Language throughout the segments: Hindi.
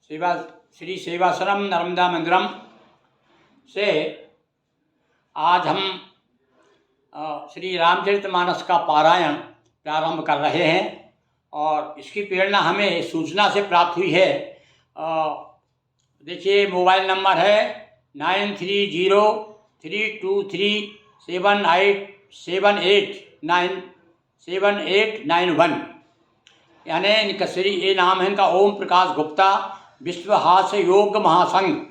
सेवा श्री सेवाश्रम नर्मदा मंदिरम से आज हम श्री रामचरितमानस का पारायण प्रारंभ कर रहे हैं और इसकी प्रेरणा हमें सूचना से प्राप्त हुई है। देखिए, मोबाइल नंबर है 9303237891, यानी इनका श्री ये नाम है इनका ओम प्रकाश गुप्ता, विश्व हास्य योग महासंघ।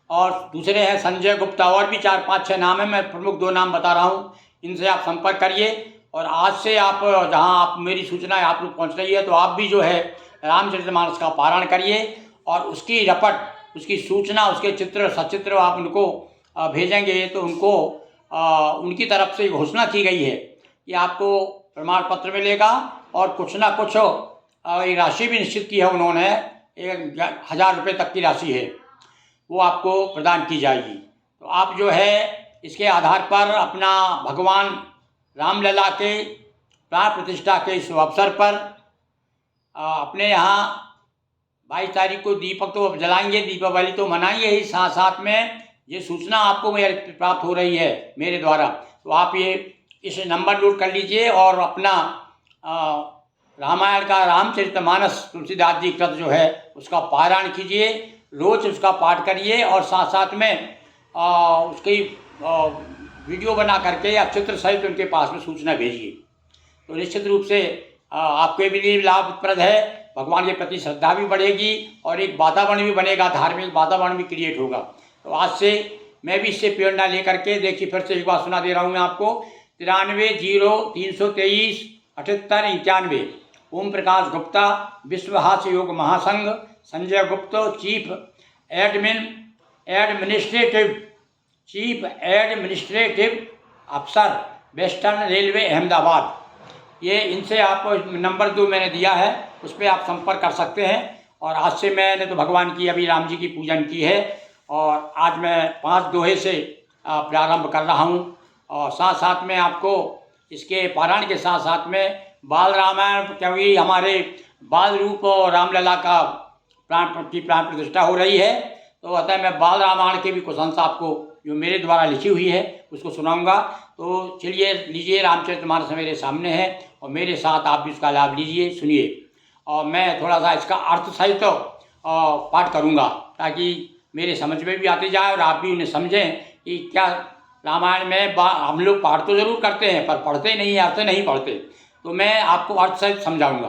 और दूसरे हैं संजय गुप्ता, और भी 4-5-6 नाम है, मैं प्रमुख 2 नाम बता रहा हूँ। इनसे आप संपर्क करिए और आज से आप जहाँ आप मेरी सूचनाएं आप लोग पहुँच रही है तो आप भी जो है रामचरितमानस का पारायण करिए और उसकी रपट, उसकी सूचना, उसके चित्र सचित्र आप उनको भेजेंगे तो उनको उनकी तरफ से घोषणा की गई है कि आपको प्रमाण पत्र मिलेगा और कुछ ना कुछ एक राशि भी निश्चित की है उन्होंने, 1000 रुपये तक की राशि है, वो आपको प्रदान की जाएगी। तो आप जो है इसके आधार पर अपना भगवान रामलला के प्राण प्रतिष्ठा के इस अवसर पर अपने यहाँ 22 तारीख को दीपक तो जलाएंगे, दीपावली तो मनाएंगे ही, साथ साथ में ये सूचना आपको मेरे प्राप्त हो रही है मेरे द्वारा। तो आप ये इस नंबर नोट कर लीजिए और अपना रामायण का रामचरितमानस तुलसीदास जी कृत जो है उसका पारायण कीजिए, रोज उसका पाठ करिए और साथ साथ में उसकी वीडियो बना करके या चित्र सहित उनके पास में सूचना भेजिए। तो निश्चित रूप से आपके भी लाभप्रद है, भगवान के प्रति श्रद्धा भी बढ़ेगी और एक वातावरण भी बनेगा, धार्मिक वातावरण भी क्रिएट होगा। तो आज से मैं भी इससे प्रेरणा लेकर के, देखिए फिर से एक बार सुना दे रहा हूँ मैं आपको, 9303237891। ओम प्रकाश गुप्ता, विश्व हास्य योग महासंघ, संजय गुप्त, चीफ एडमिनिस्ट्रेटिव अफसर, वेस्टर्न रेलवे अहमदाबाद। ये इनसे आप नंबर जो मैंने दिया है उस पर आप संपर्क कर सकते हैं। और आज से मैंने तो भगवान की अभी राम जी की पूजन की है और आज मैं 5 दोहे से प्रारंभ कर रहा हूँ और साथ साथ में आपको इसके पारायण के साथ साथ में बाल रामायण, क्योंकि हमारे बाल रूप और रामलला का प्राण प्रतिष्ठा हो रही है, तो अतः मैं बाल रामायण के भी कुछ अंश आपको जो मेरे द्वारा लिखी हुई है उसको सुनाऊंगा। तो चलिए लीजिए, रामचरितमानस मेरे सामने है और मेरे साथ आप भी उसका लाभ लीजिए, सुनिए। और मैं थोड़ा सा इसका अर्थ सहित पाठ करूंगा ताकि मेरे समझ में भी आते जाए और आप भी उन्हें समझें कि क्या रामायण में हम लोग पाठ तो ज़रूर करते हैं पर पढ़ते नहीं हैं, अर्थ नहीं पढ़ते। तो मैं आपको अर्थ सहित समझाऊंगा।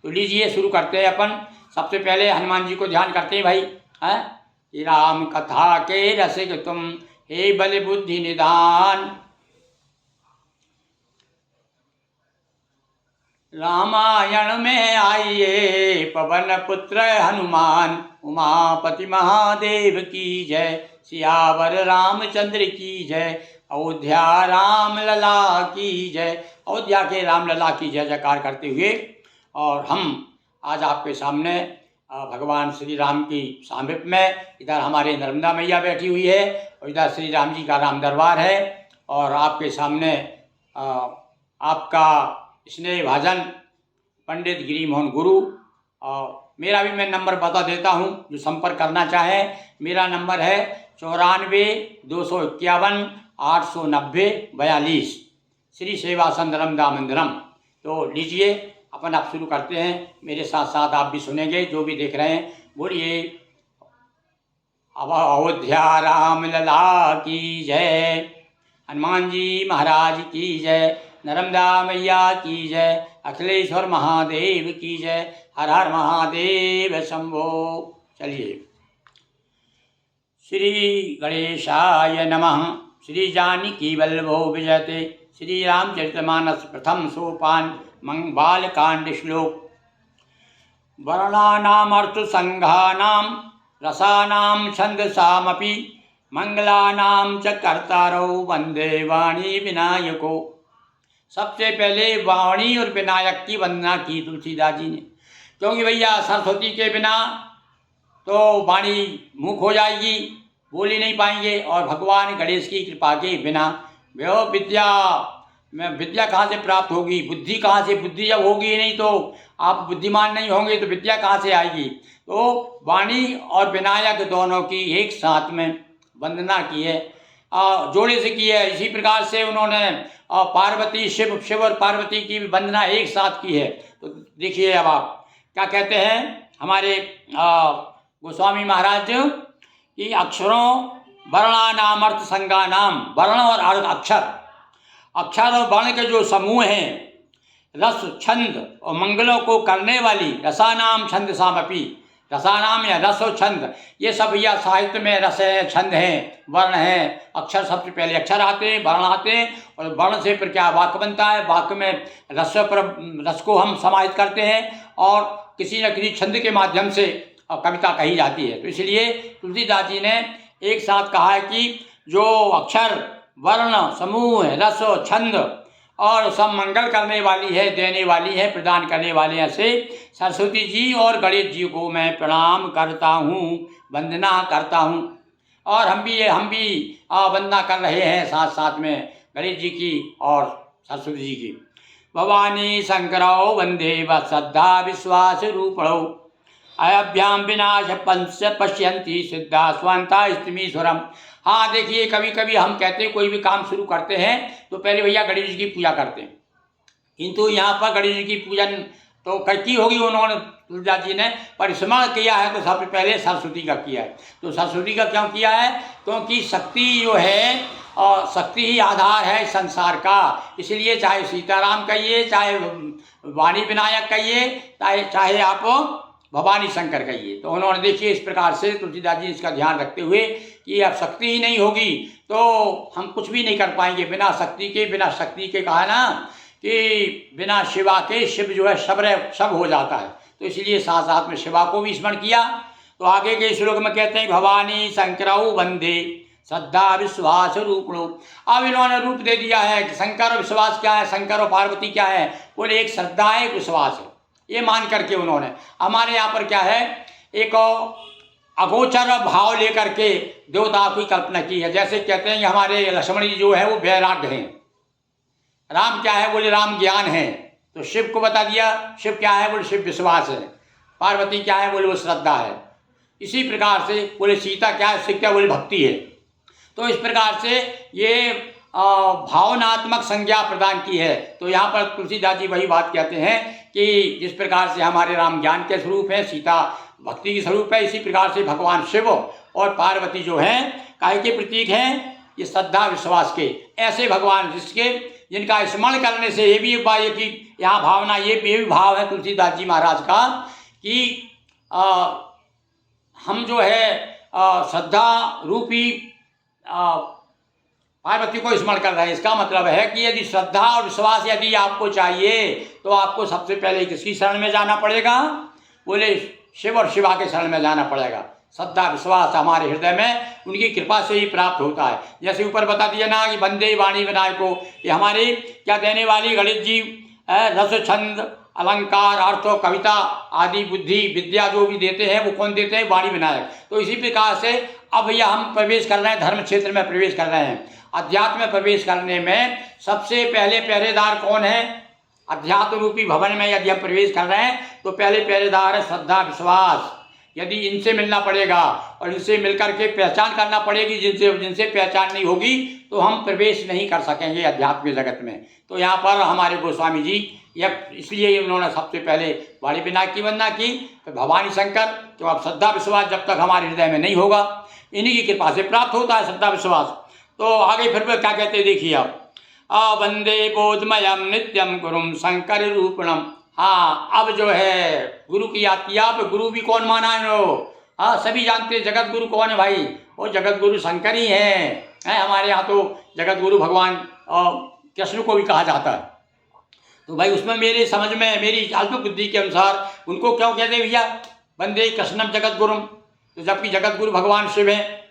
तो लीजिए शुरू करते हैं अपन। सबसे पहले हनुमान जी को ध्यान करते हैं भाई, हैं? राम कथा के रसिक तुम, हे बल बुद्धि निदान। रामायण में आइए पवन पुत्र हनुमान, उमापति महादेव की जय, सियावर रामचंद्र की जय, अयोध्या राम लला की जय। अयोध्या के राम लला की जय जयकार करते हुए और हम आज आपके सामने भगवान श्री राम की सामिप में, इधर हमारे नर्मदा मैया बैठी हुई है और इधर श्री राम जी का राम दरबार है और आपके सामने आपका स्नेह भाजन पंडित गिरी मोहन गुरु। और मेरा भी मैं नंबर बता देता हूँ, जो संपर्क करना चाहे मेरा नंबर है 94-251-890-42, श्री सेवाश्रम नर्मदा मंदिरम। तो लीजिए अपन आप शुरू करते हैं, मेरे साथ साथ आप भी सुनेंगे जो भी देख रहे हैं। बोलिए अब अयोध्या राम लला की जय, हनुमान जी महाराज की जय, नर्मदा मैया की जय, अखिलेश्वर महादेव की जय, हर हर महादेव शंभो। चलिए, श्री गणेशाय नमः। श्री जानकी वल्लभो विजयते, श्री रामचरितमानस प्रथम सोपान, बालकांड श्लोक। वर्णानामर्थसंघानां रसानां छन्दसामपि, मंगलानां च कर्तारौ वंदे वाणी विनायको। सबसे पहले वाणी और विनायक की वंदना की तुलसीदास जी ने, क्योंकि भैया सरस्वती के बिना तो वाणी मूक हो जाएगी, बोल ही नहीं पाएंगे, और भगवान गणेश की कृपा के बिना वो विद्या मैं विद्या कहाँ से प्राप्त होगी, बुद्धि कहाँ से, बुद्धि जब होगी ही नहीं तो आप बुद्धिमान नहीं होंगे तो विद्या कहाँ से आएगी। तो वाणी और विनायक दोनों की एक साथ में वंदना की है, जोड़े से की है। इसी प्रकार से उन्होंने पार्वती शिव, शिव और पार्वती की भी वंदना एक साथ की है। तो देखिए अब आप क्या कहते हैं हमारे गोस्वामी महाराज कि अक्षरों वर्णानाम अर्थ संज्ञानाम, वर्ण और अर्थ अक्षर, अक्षर और वर्ण के जो समूह हैं, रस छंद और मंगलों को करने वाली, रसानाम छंद सामपी, रसानाम या रस और छंद, ये सब भैया साहित्य में रस है, छंद है, वर्ण है, अक्षर सबसे पहले अक्षर आते हैं, वर्ण आते हैं, और वर्ण से फिर क्या वाक्य बनता है, वाक्य में रस को हम समाहित करते हैं और किसी न किसी छंद के माध्यम से कविता कही जाती है। तो इसलिए तुलसीदास जी ने एक साथ कहा है कि जो अक्षर वर्ण समूह रस छंद और सब मंगल करने वाली है, देने वाली है, प्रदान करने वाले हैं, ऐसे सरस्वती जी और गणेश जी को मैं प्रणाम करता हूँ, वंदना करता हूँ। और हम भी वंदना कर रहे हैं साथ साथ में गणेश जी की और सरस्वती जी की। भवानी शंकरौ वंदे व श्रद्धा विश्वास रूपणौ, अयभ्याम विनाश पंच पश्यंती सिद्धा स्वंता स्त्रीश्वरम। हाँ देखिए, कभी कभी हम कहते हैं कोई भी काम शुरू करते हैं तो पहले भैया गणेश जी की पूजा करते हैं, किंतु यहाँ पर गणेश जी की पूजन तो की होगी उन्होंने, तुलसीदास जी ने परिस्मरण किया है तो सबसे पहले सरस्वती का किया है। तो सरस्वती का क्यों किया है, क्योंकि शक्ति जो है और शक्ति ही आधार है संसार का। इसलिए चाहे सीताराम कहिए, चाहे वाणी विनायक कहिए, चाहे आप भवानी शंकर कहिए, तो उन्होंने देखिए इस प्रकार से तुलसीदास जी इसका ध्यान रखते हुए कि अब शक्ति ही नहीं होगी तो हम कुछ भी नहीं कर पाएंगे। बिना शक्ति के कहा ना कि बिना शिवा के शिव जो है सब हो जाता है। तो इसलिए साथ साथ में शिवा को भी स्मरण किया। तो आगे के श्लोक में कहते हैं भवानी शंकरौ वंदे श्रद्धा विश्वास रूपणो। अब इन्होंने रूप दे दिया है कि शंकर और विश्वास क्या है, शंकर और पार्वती क्या है, बोले एक श्रद्धा है, एक विश्वास है। ये मान करके उन्होंने हमारे यहाँ पर क्या है, एक अगोचर भाव लेकर के देवताओं की कल्पना की है। जैसे कहते हैं कि हमारे लक्ष्मण जी जो है वो वैराग्य हैं, राम क्या है, बोले राम ज्ञान है। तो शिव को बता दिया, शिव क्या है, बोले शिव विश्वास है। पार्वती क्या है, बोले वो श्रद्धा है। इसी प्रकार से बोले सीता क्या है, शिव क्या, बोले भक्ति है। तो इस प्रकार से ये भावनात्मक संज्ञा प्रदान की है। तो यहाँ पर तुलसीदास जी वही बात कहते हैं कि जिस प्रकार से हमारे राम ज्ञान के स्वरूप है, सीता भक्ति की स्वरूप है, इसी प्रकार से भगवान शिव और पार्वती जो हैं काहे के प्रतीक हैं, ये श्रद्धा विश्वास के ऐसे भगवान जिनका स्मरण करने से ये भी एक बात है कि यहाँ भावना ये भी भाव है तुलसीदास जी महाराज का कि हम जो है श्रद्धा रूपी पार्वती को स्मरण कर रहे हैं। इसका मतलब है कि यदि श्रद्धा और विश्वास यदि आपको चाहिए तो आपको सबसे पहले किसकी शरण में जाना पड़ेगा, बोले शिव और शिवा के शरण में जाना पड़ेगा। श्रद्धा विश्वास हमारे हृदय में उनकी कृपा से ही प्राप्त होता है। जैसे ऊपर बता दिया ना कि वंदे वाणी विनायक को, ये हमारे क्या देने वाली गणेश जी रस छंद अलंकार अर्थ और कविता आदि बुद्धि विद्या जो भी देते हैं वो कौन देते हैं, वाणी विनायक। तो इसी प्रकार से अब भैया हम प्रवेश कर रहे हैं, धर्म क्षेत्र में प्रवेश कर रहे हैं। अध्यात्म में प्रवेश करने में सबसे पहले पहरेदार कौन है, अध्यात्म रूपी भवन में यदि हम प्रवेश कर रहे हैं तो पहले पहरेदार है श्रद्धा विश्वास। यदि इनसे मिलना पड़ेगा और इनसे मिलकर के पहचान करना पड़ेगी, जिनसे पहचान नहीं होगी तो हम प्रवेश नहीं कर सकेंगे अध्यात्म जगत में। तो यहाँ पर हमारे गोस्वामी जी इसलिए उन्होंने सबसे पहले वाणी विनायक की वंदना की, तो भवानी शंकर। तो अब श्रद्धा विश्वास जब तक हमारे हृदय में नहीं होगा, इन्हीं की कृपा से प्राप्त होता है श्रद्धा विश्वास। तो आगे फिर क्या कहते हैं देखिए आप, वंदे बोधमयम नित्यम गुरुम शंकर रूपणम। हाँ अब जो है गुरु की याद किया। अब गुरु भी कौन माना है नो, हाँ सभी जानते हैं जगत गुरु कौन है भाई, वो जगत गुरु शंकर ही हैं। हमारे यहाँ तो जगत गुरु भगवान कृष्ण को भी कहा जाता है। तो भाई उसमें मेरे समझ में मेरी अल्प बुद्धि के अनुसार उनको क्यों कहते हैं भैया वंदे कृष्णम जगत गुरुम, तो जबकि जगत गुरु भगवान शिव हैं।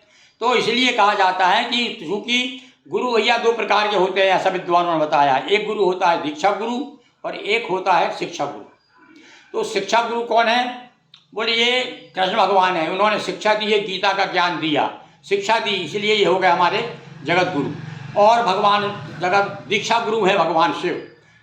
तो इसलिए कहा जाता है कि चूँकि गुरु भैया दो प्रकार के होते हैं, ऐसा विद्वानों ने बताया। एक गुरु होता है दीक्षा गुरु और एक होता है शिक्षा गुरु। तो शिक्षा गुरु कौन है, बोले ये कृष्ण भगवान है। उन्होंने शिक्षा दी है, गीता का ज्ञान दिया, शिक्षा दी, इसलिए ये हो गए हमारे जगत गुरु। और भगवान जगत दीक्षा गुरु हैं भगवान शिव।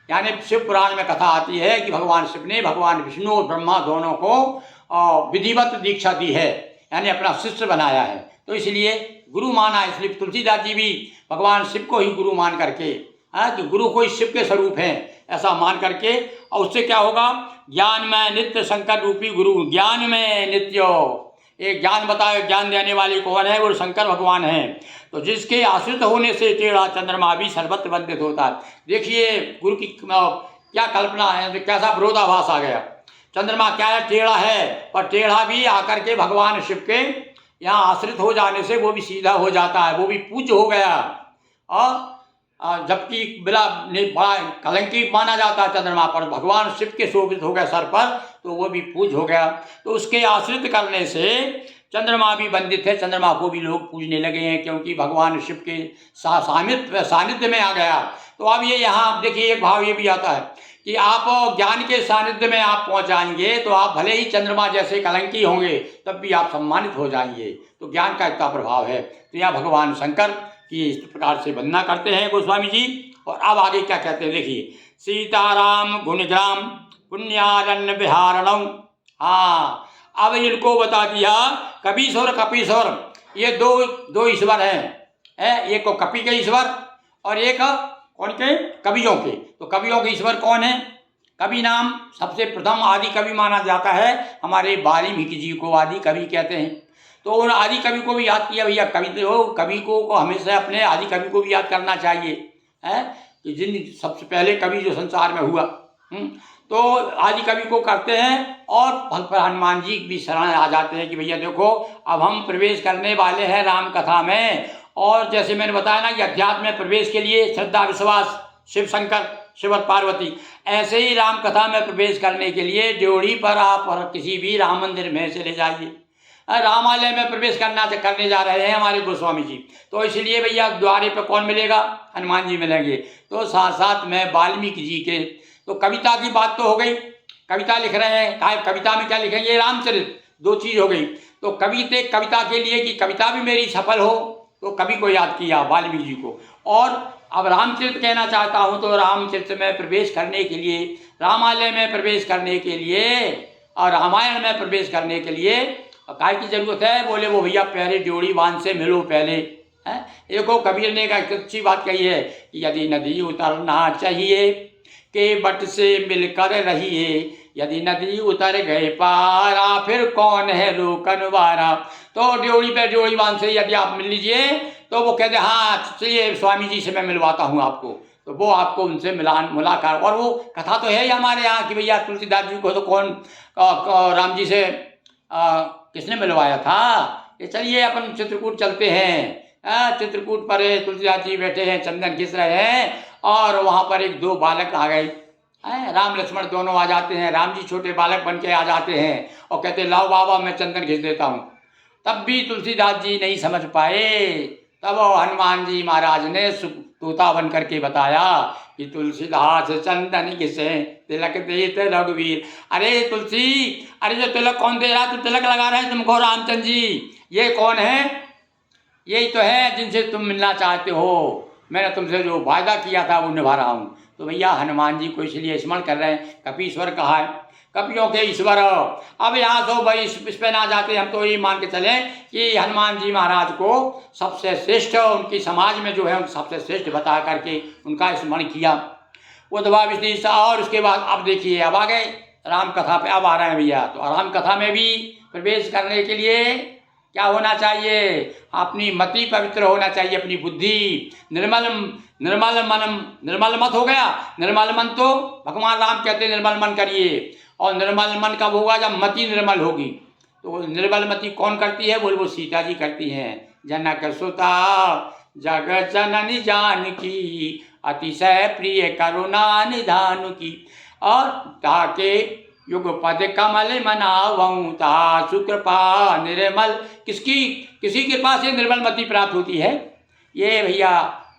यानी शिव पुराण में कथा आती है कि भगवान शिव ने भगवान विष्णु और ब्रह्मा दोनों को विधिवत दीक्षा दी है, यानी अपना शिष्य बनाया है। तो इसलिए गुरु माना, इसलिए तुलसीदास जी भी भगवान शिव को ही गुरु मान करके, कि गुरु को ही शिव के स्वरूप हैं ऐसा मान करके, और उससे क्या होगा, ज्ञान में नित्य शंकर रूपी गुरु, ज्ञान में नित्य, एक ज्ञान बताए, ज्ञान देने वाले कौन है, वो शंकर भगवान हैं। तो जिसके आश्रित होने से टेढ़ा चंद्रमा भी सर्वत्र वंदित होता है। देखिए गुरु की क्या कल्पना है, तो कैसा विरोधाभास आ गया। चंद्रमा क्या है, टेढ़ा है, पर टेढ़ा भी आकर के भगवान शिव के यहाँ आश्रित हो जाने से वो भी सीधा हो जाता है, वो भी पूज्य हो गया। और जबकि बड़ा कलंकी माना जाता है चंद्रमा पर, भगवान शिव के शोभित हो गए सर पर, तो वो भी पूज्य हो गया। तो उसके आश्रित करने से चंद्रमा भी वंदित है, चंद्रमा को भी लोग पूजने लगे हैं, क्योंकि भगवान शिव के सानिध्य में आ गया। तो अब ये यहाँ देखिए एक भाव ये भी आता है कि आप ज्ञान के सानिध्य में आप पहुँच जाएंगे तो आप भले ही चंद्रमा जैसे कलंकी होंगे, तब भी आप सम्मानित हो जाएंगे। तो ज्ञान का इतना प्रभाव है। तो यहाँ भगवान शंकर की इस प्रकार से वंदना करते हैं गोस्वामी जी। और अब आगे क्या कहते हैं देखिए, सीताराम गुणग्राम पुण्यारण्य विहारणम। हाँ, अब इनको बता दिया कपीश्वर कपीश्वर, ये दो ईश्वर हैं, एक को कपि के ईश्वर और एक कौन के, कवियों के। तो कवियों के ईश्वर कौन है, कवि नाम सबसे प्रथम आदि कवि माना जाता है, हमारे वाल्मीकि जी को आदि कवि कहते हैं। तो उन आदि कवि को भी याद किया भैया, कवि को हमेशा अपने आदि कवि को भी याद करना चाहिए, है कि जिन सबसे पहले कवि जो संसार में हुआ। तो आदि कवि को करते हैं और फल पर हनुमान जी भी शरण आ जाते हैं कि भैया देखो अब हम प्रवेश करने वाले हैं राम कथा में। और जैसे मैंने बताया ना कि अध्यात्म में प्रवेश के लिए श्रद्धा विश्वास शिव शंकर शिव और पार्वती, ऐसे ही राम कथा में प्रवेश करने के लिए ड्योढ़ी पर आप किसी भी राम मंदिर में चले जाइए। रामालय में प्रवेश करने जा रहे हैं हमारे गोस्वामी जी, तो इसलिए भैया द्वारे पे कौन मिलेगा, हनुमान जी मिलेंगे। तो साथ साथ में वाल्मीकि जी के, तो कविता की बात तो हो गई, कविता लिख रहे हैं, कविता में क्या लिखेंगे, रामचरित, दो चीज हो गई। तो कविता के लिए कि कविता भी मेरी सफल हो, तो कवि को याद किया वाल्मीकि जी को। और अब रामचरित कहना चाहता हूँ, तो रामचरित में प्रवेश करने के लिए, रामालय में प्रवेश करने के लिए और रामायण में प्रवेश करने के लिए काय की जरूरत है, बोले वो भैया पहले ड्योढ़ी बांध से मिलो पहले, है। देखो कबीर ने एक अच्छी बात कही है कि यदि नदी उतरना चाहिए के बट से मिलकर रहिए, यदि नदी उतर गए पारा फिर कौन है रोकन वारा। तो ड्योढ़ी पे ड्योढ़ी बांध से यदि आप मिल लीजिए, तो वो कहते हाँ चलिए स्वामी जी से मैं मिलवाता हूँ आपको, तो वो आपको उनसे मुलाकात। और वो कथा तो है ही हमारे यहाँ कि भैया तुलसीदास जी को तो कौन राम जी से किसने मिलवाया था। ये चलिए अपन चित्रकूट चलते हैं, चित्रकूट पर तुलसीदास जी बैठे हैं, चंदन घिस रहे हैं, और वहाँ पर एक दो बालक आ गए, राम लक्ष्मण दोनों आ जाते हैं। राम जी छोटे बालक बन के आ जाते हैं और कहते लाओ बाबा मैं चंदन घिस देता हूँ। तब भी तुलसीदास जी नहीं समझ पाए, तब हनुमान जी महाराज ने तोता बन करके बताया कि तुलसीदास चंदन घिसे तिलक देते रघुवीर। अरे तुलसी, अरे जो तिलक कौन दे रहा, तो तिलक लगा रहे हैं तुमको रामचंद्र जी, ये कौन है, यही तो है जिनसे तुम मिलना चाहते हो, मैंने तुमसे जो वायदा किया था वो निभा रहा हूँ। तो भैया हनुमान जी को इसलिए स्मरण कर रहे हैं, कपीश्वर कहा है, कपियों के ईश्वर। अब यहाँ तो भाई इस पे ना जाते, हम तो ये मान के चलें कि हनुमान जी महाराज को सबसे श्रेष्ठ, उनकी समाज में जो है सबसे श्रेष्ठ बता करके उनका स्मरण किया। उद्धवा विष्णु, और उसके बाद अब देखिए अब आ गए राम कथा पे, अब आ रहे हैं भैया। तो राम कथा में भी प्रवेश करने के लिए क्या होना चाहिए, अपनी मति पवित्र होना चाहिए, अपनी बुद्धि निर्मल मत हो गया। निर्मल मन तो भगवान राम कहते हैं निर्मल मन करिए, और निर्मल मन कब होगा, जब मति निर्मल होगी। तो निर्मल मति कौन करती है, बोल वो सीता जी करती हैं। जनक सुता जग जननी जानकी, अतिशय प्रिय करुणा निधान की, और ताके युग पद कमल मनावऊं ता सुकृपा निर्मल। किसी कृपा से निर्मल मति प्राप्त होती है, ये भैया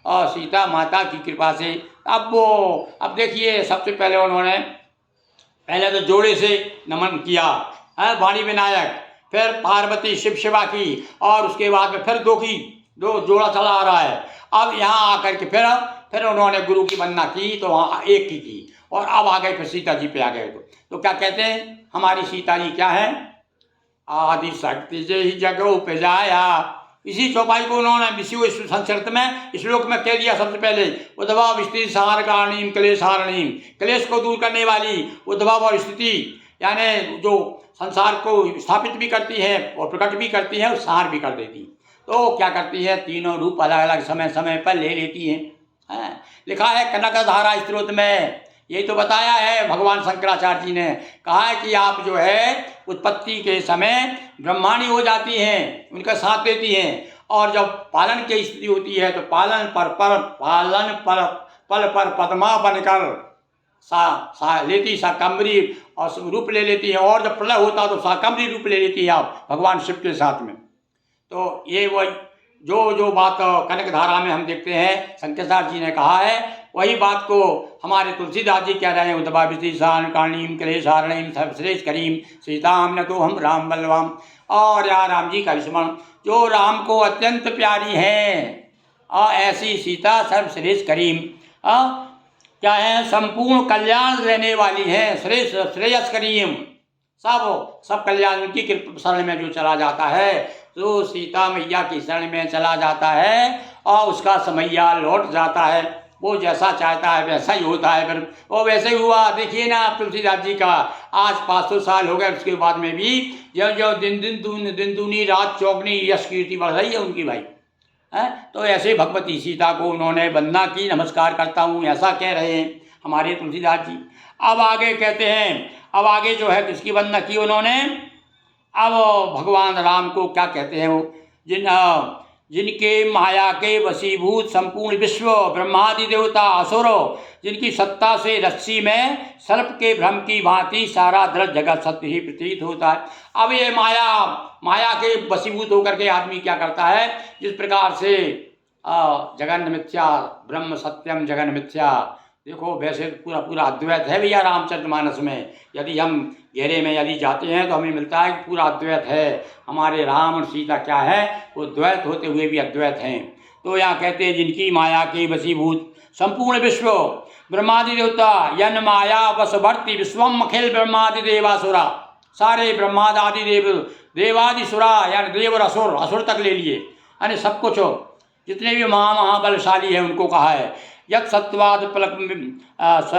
और सीता माता की कृपा से। अब देखिए सबसे पहले उन्होंने पहले तो जोड़े से नमन किया, वाणी विनायक, फिर पार्वती शिव शिवा की, और उसके बाद में फिर दो जोड़ा चला आ रहा है। अब यहाँ आकर के फिर उन्होंने गुरु की वंदना की तो वहाँ एक की और अब आ गए फिर सीता जी पे आ गए। तो क्या कहते हैं हमारी सीता जी क्या है, आदि शक्ति से ही जगह उपजाया। इसी चौपाई को उन्होंने विषय संस्कृत में श्लोक में कह दिया सबसे पहले, उद्भव स्थिति सार कारणीम क्लेश हारणीम, क्लेश को दूर करने वाली उद्भव और स्थिति यानी जो संसार को स्थापित भी करती है और प्रकट भी करती है और सार भी कर देती। तो क्या करती है, तीनों रूप अलग अलग समय समय पर ले लेती हैं। लिखा है कनकधारा स्त्रोत में, यही तो बताया है भगवान शंकराचार्य जी ने, कहा है कि आप जो है उत्पत्ति के समय ब्रह्मांडी हो जाती हैं, उनका साथ देती हैं, और जब पालन की स्थिति होती है तो पालन पर पल पर पद्मा बनकर लेती शाकंभरी और रूप ले लेती है, और जब प्रलय होता तो शाकंभरी रूप ले लेती है आप भगवान शिव के साथ में। तो ये वही जो बात कनकधारा में हम देखते हैं शंकराचार्य जी ने कहा है, वही बात को हमारे तुलसीदास जी कह रहे हैं, उद्भविशान कारणीम क्लेशारणीम सर्वश्रेष्ठ करीम सीताम न तो हम राम बलवाम। और या राम जी का विस्मरण, जो राम को अत्यंत प्यारी है ऐसी सीता सर्वश्रेष्ठ करीम क्या है, संपूर्ण कल्याण देने वाली है, श्रेष्ठ श्रेयस करीम, सब कल्याण उनकी कृपा शरण में जो चला जाता है, तो सीता मैया की शरण में चला जाता है और उसका समैया लौट जाता है। वो जैसा चाहता है वैसा ही होता है। फिर वो वैसे ही हुआ। देखिए ना आप तुलसीदास जी का आज 500 साल हो गए, उसके बाद में भी जो दिन दूनी रात चौगनी यश कीर्ति बढ़ रही है उनकी भाई है। तो ऐसे भगवती सीता को उन्होंने वंदना की, नमस्कार करता हूँ ऐसा कह रहे हैं हमारे तुलसीदास जी। अब आगे कहते हैं, अब आगे जो है किसकी वंदना की उन्होंने, अब भगवान राम को क्या कहते हैं, वो जिनके माया के वशीभूत संपूर्ण विश्व ब्रह्मादि देवता असुर, जिनकी सत्ता से रस्सी में सर्प के भ्रम की भांति सारा दृढ़ जगत सत्य ही प्रतीत होता है। अब ये माया के वशीभूत होकर के आदमी क्या करता है, जिस प्रकार से जगन मिथ्या ब्रह्म सत्यम जगन मिथ्या, देखो वैसे पूरा अद्वैत है भैया रामचरितमानस में। यदि हम गहरे में यदि जाते हैं तो हमें मिलता है कि पूरा अद्वैत है। हमारे राम और सीता क्या है, वो द्वैत होते हुए भी अद्वैत हैं। तो यहाँ कहते हैं जिनकी माया के वशीभूत संपूर्ण विश्व ब्रह्मादि देवता, यन माया वशवर्ती विश्वम अखिल ब्रह्मादि देवासुरा, सारे ब्रह्मादि देवादि सुरा यानी देव और असुर तक ले लिए, यानी सब कुछ जितने भी महाबलशाली हैं उनको कहा है। यत् सत्वाद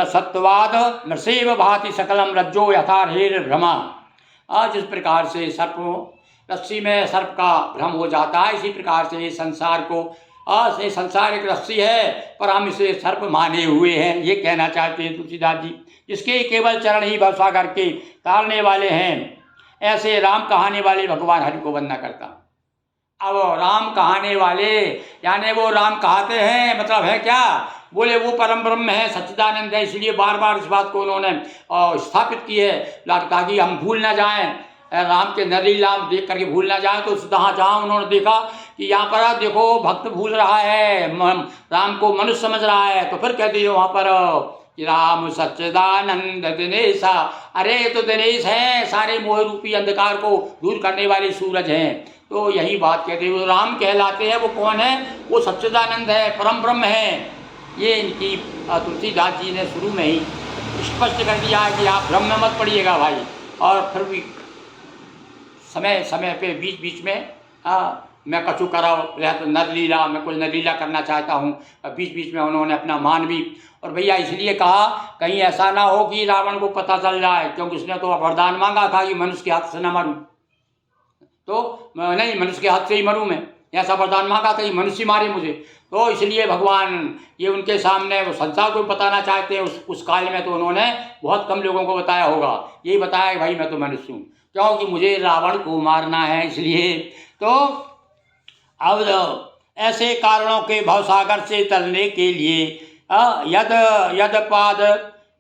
सत्वाद नृसेव भाति सकलम रज्जो यथार्हेर भ्रमा, जिस प्रकार से सर्प रस्सी में सर्प का भ्रम हो जाता है, इसी प्रकार से संसार को से संसार एक रस्सी है पर हम इसे सर्प माने हुए हैं, ये कहना चाहते हैं तुलसीदास जी, जिसके केवल चरण ही भवसागर के तारने वाले हैं। ऐसे राम कहाने वाले भगवान हरि को वंदना करता। अब राम कहाने वाले यानी वो राम कहाते हैं, मतलब है क्या, बोले वो परम ब्रह्म है, सच्चिदानंद है, इसलिए बार बार इस बात को उन्होंने स्थापित की है ताकि हम भूल ना जाएं, राम के नरलीला देख करके भूल ना जाएं। तो जहाँ उन्होंने देखा कि यहाँ पर देखो भक्त भूल रहा है, राम को मनुष्य समझ रहा है, तो फिर कह दिए वहाँ पर कि राम सच्चिदानंद दिनेशा, अरे तो दिनेश है, सारे मोह रूपी अंधकार को दूर करने वाले सूरज हैं। तो यही बात कहते हैं, वो राम कहलाते हैं। वो कौन है, वो सच्चिदानंद है, परम ब्रह्म है। ये इनकी तुलसीदास जी ने शुरू में ही स्पष्ट कर दिया है कि आप भ्रम में मत पड़िएगा भाई। और फिर भी समय समय पे बीच बीच में मैं कछु करा तो नरलीला, मैं कोई नरलीला करना चाहता हूँ, बीच बीच में उन्होंने अपना मान भी। और भैया इसलिए कहा कहीं ऐसा ना हो कि रावण को पता चल जाए, क्योंकि उसने तो वरदान मांगा था कि मनुष्य के हाथ से न मरूं, तो नहीं मनुष्य के हाथ से ही मरूं मैं, ऐसा वरदान मांगा था कि मनुष्य मारे मुझे। तो इसलिए भगवान ये उनके सामने वो संसार को बताना चाहते हैं। उस काल में तो उन्होंने बहुत कम लोगों को बताया होगा, यही बताया कि भाई मैं तो मनुष्य हूँ, क्योंकि मुझे रावण को मारना है। इसलिए तो अब ऐसे कारणों के भवसागर से तरने के लिए यद पाद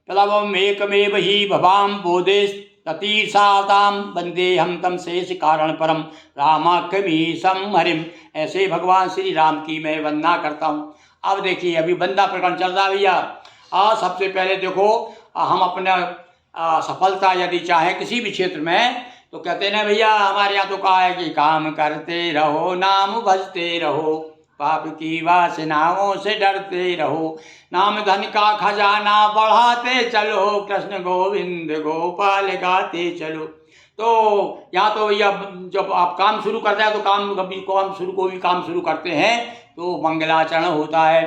प्लवम एकमेव ही भवाम बोधेश ततीसाताम वंदे हम तम शेष कारण परम रामाख्यमीशम हरिम। ऐसे भगवान श्री राम की मैं वंदना करता हूँ। अब देखिए अभी वंदना प्रकरण चल रहा है भैया। सबसे पहले देखो हम अपना सफलता यदि चाहे किसी भी क्षेत्र में, तो कहते हैं ना भैया, हमारे यहाँ तो कहा है कि काम करते रहो नाम भजते रहो। पाप की वासनाओं से डरते रहो, नाम धन का खजाना बढ़ाते चलो, कृष्ण गोविंद गोपाल गाते चलो। तो यहाँ तो भैया जब आप काम शुरू करते हैं तो काम शुरू करते हैं तो मंगलाचरण होता है।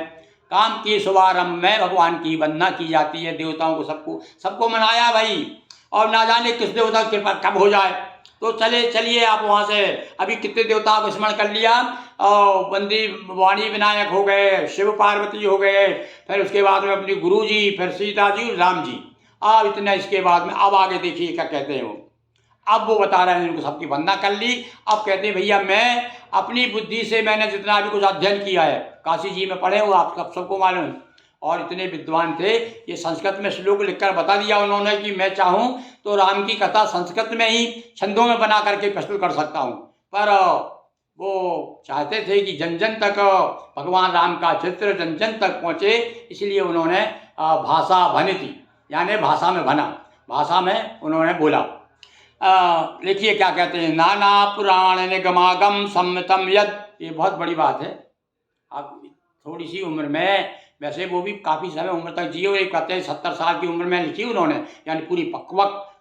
काम की शुभारंभ में भगवान की वंदना की जाती है, देवताओं को सबको मनाया भाई, और ना जाने किस देवता की कृपा कब हो जाए। तो चलिए आप वहाँ से अभी कितने देवताओं को स्मरण कर लिया, और बंदी वाणी विनायक हो गए, शिव पार्वती हो गए, फिर उसके बाद में अपनी गुरु जी, फिर सीता जी, राम जी। अब इतना इसके बाद में अब आगे देखिए क्या कहते हैं वो। अब वो बता रहे हैं उनको सबकी वंदना कर ली। अब कहते हैं भैया मैं अपनी बुद्धि से मैंने जितना भी कुछ अध्ययन किया है, काशी जी में पढ़े हो आप सबको मालूम है, और इतने विद्वान थे, ये संस्कृत में श्लोक लिखकर बता दिया उन्होंने कि मैं चाहूँ तो राम की कथा संस्कृत में ही छंदों में बना करके प्रस्तुत कर सकता हूँ। पर वो चाहते थे कि जन जन तक भगवान राम का चित्र जन जन तक पहुँचे, इसलिए उन्होंने भाषा भनिति यानी भाषा में भना, भाषा में उन्होंने बोला। देखिए क्या कहते हैं, नाना पुराण निगमागम सम्मतम यद, ये बहुत बड़ी बात है। आप थोड़ी सी उम्र में, वैसे वो भी काफ़ी समय उम्र तक जिए, और कहते हैं 70 साल की उम्र में लिखी उन्होंने, यानी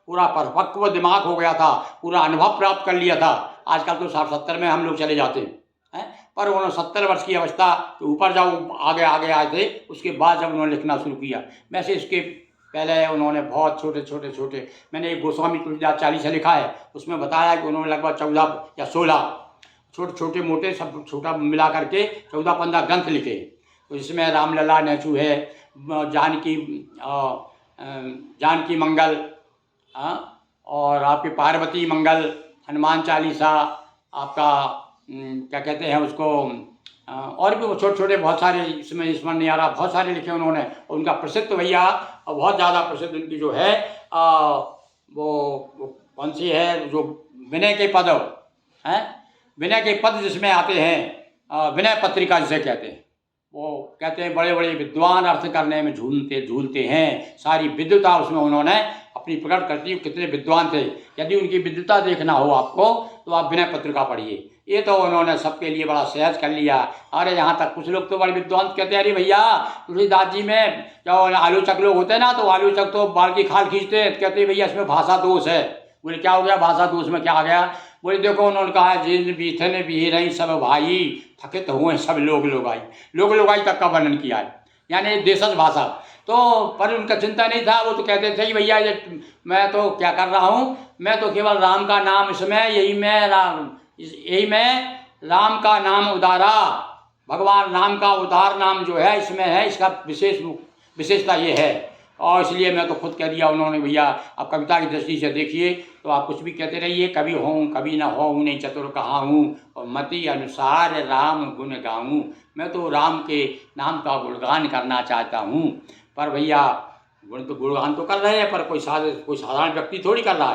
पूरा परिपक्व दिमाग हो गया था, पूरा अनुभव प्राप्त कर लिया था। आजकल तो 60-70 में हम लोग चले जाते हैं, पर उन्होंने 70 वर्ष की अवस्था के ऊपर जब आगे आए थे, उसके बाद जब उन्होंने लिखना शुरू किया। वैसे इसके पहले उन्होंने बहुत छोटे, मैंने एक गोस्वामी तुलसीदास 40 लिखा है, उसमें बताया कि उन्होंने लगभग 14 या 16 छोटे मोटे सब छोटा मिला करके 14-15 ग्रंथ लिखे। तो इसमें रामलला नेचू है, जानकी मंगल, और आपके पार्वती मंगल, हनुमान चालीसा, आपका क्या कहते हैं उसको, और भी छोटे बहुत सारे, इसमें स्मरण नहीं आ रहा, बहुत सारे लिखे उन्होंने। और उनका प्रसिद्ध भैया बहुत ज़्यादा प्रसिद्ध उनकी जो है वो कौन सी है, जो विनय के पद हैं, विनय के पद जिसमें आते हैं, विनय पत्रिका जिसे कहते हैं, वो कहते हैं बड़े बड़े विद्वान अर्थ करने में झूलते हैं। सारी विद्वता उसमें उन्होंने अपनी प्रकट करती है, कितने विद्वान थे। यदि उनकी विद्वता देखना हो आपको तो आप विनय पत्रिका पढ़िए। ये तो उन्होंने सबके लिए बड़ा सहज कर लिया। अरे यहाँ तक कुछ लोग तो बड़े विद्वान कहते हैं, अरे भैया तुलसीदास जी में जो आलोचक लोग होते हैं ना, तो आलोचक तो बाल की खाल खींचते हैं, कहते हैं भैया इसमें भाषा दोष है। बोले क्या हो गया भाषा दोष में, क्या आ गया? बोले देखो उन्होंने कहा है, जिन बीथन भी रही सब भाई, थकित हुए सब लोग लोगाई तक का वर्णन किया है, यानी देशज भाषा। तो पर उनका चिंता नहीं था, वो तो कहते थे कि भैया ये मैं तो क्या कर रहा हूँ, मैं तो केवल राम का नाम इसमें यही मैं राम का नाम उदारा, भगवान राम का उदार नाम जो है इसमें है, इसका विशेषता ये है। और इसलिए मैं तो खुद कह दिया उन्होंने, भैया आप कविता की दृष्टि से देखिए तो आप कुछ भी कहते रहिए, कभी होऊँ कभी ना होऊँ, नहीं चतुर कहा हूँ, और मति अनुसार राम गुण गाऊँ। मैं तो राम के नाम का गुणगान करना चाहता हूँ। पर भैया गुणगान तो कर रहे हैं, पर कोई साधारण व्यक्ति थोड़ी कर रहा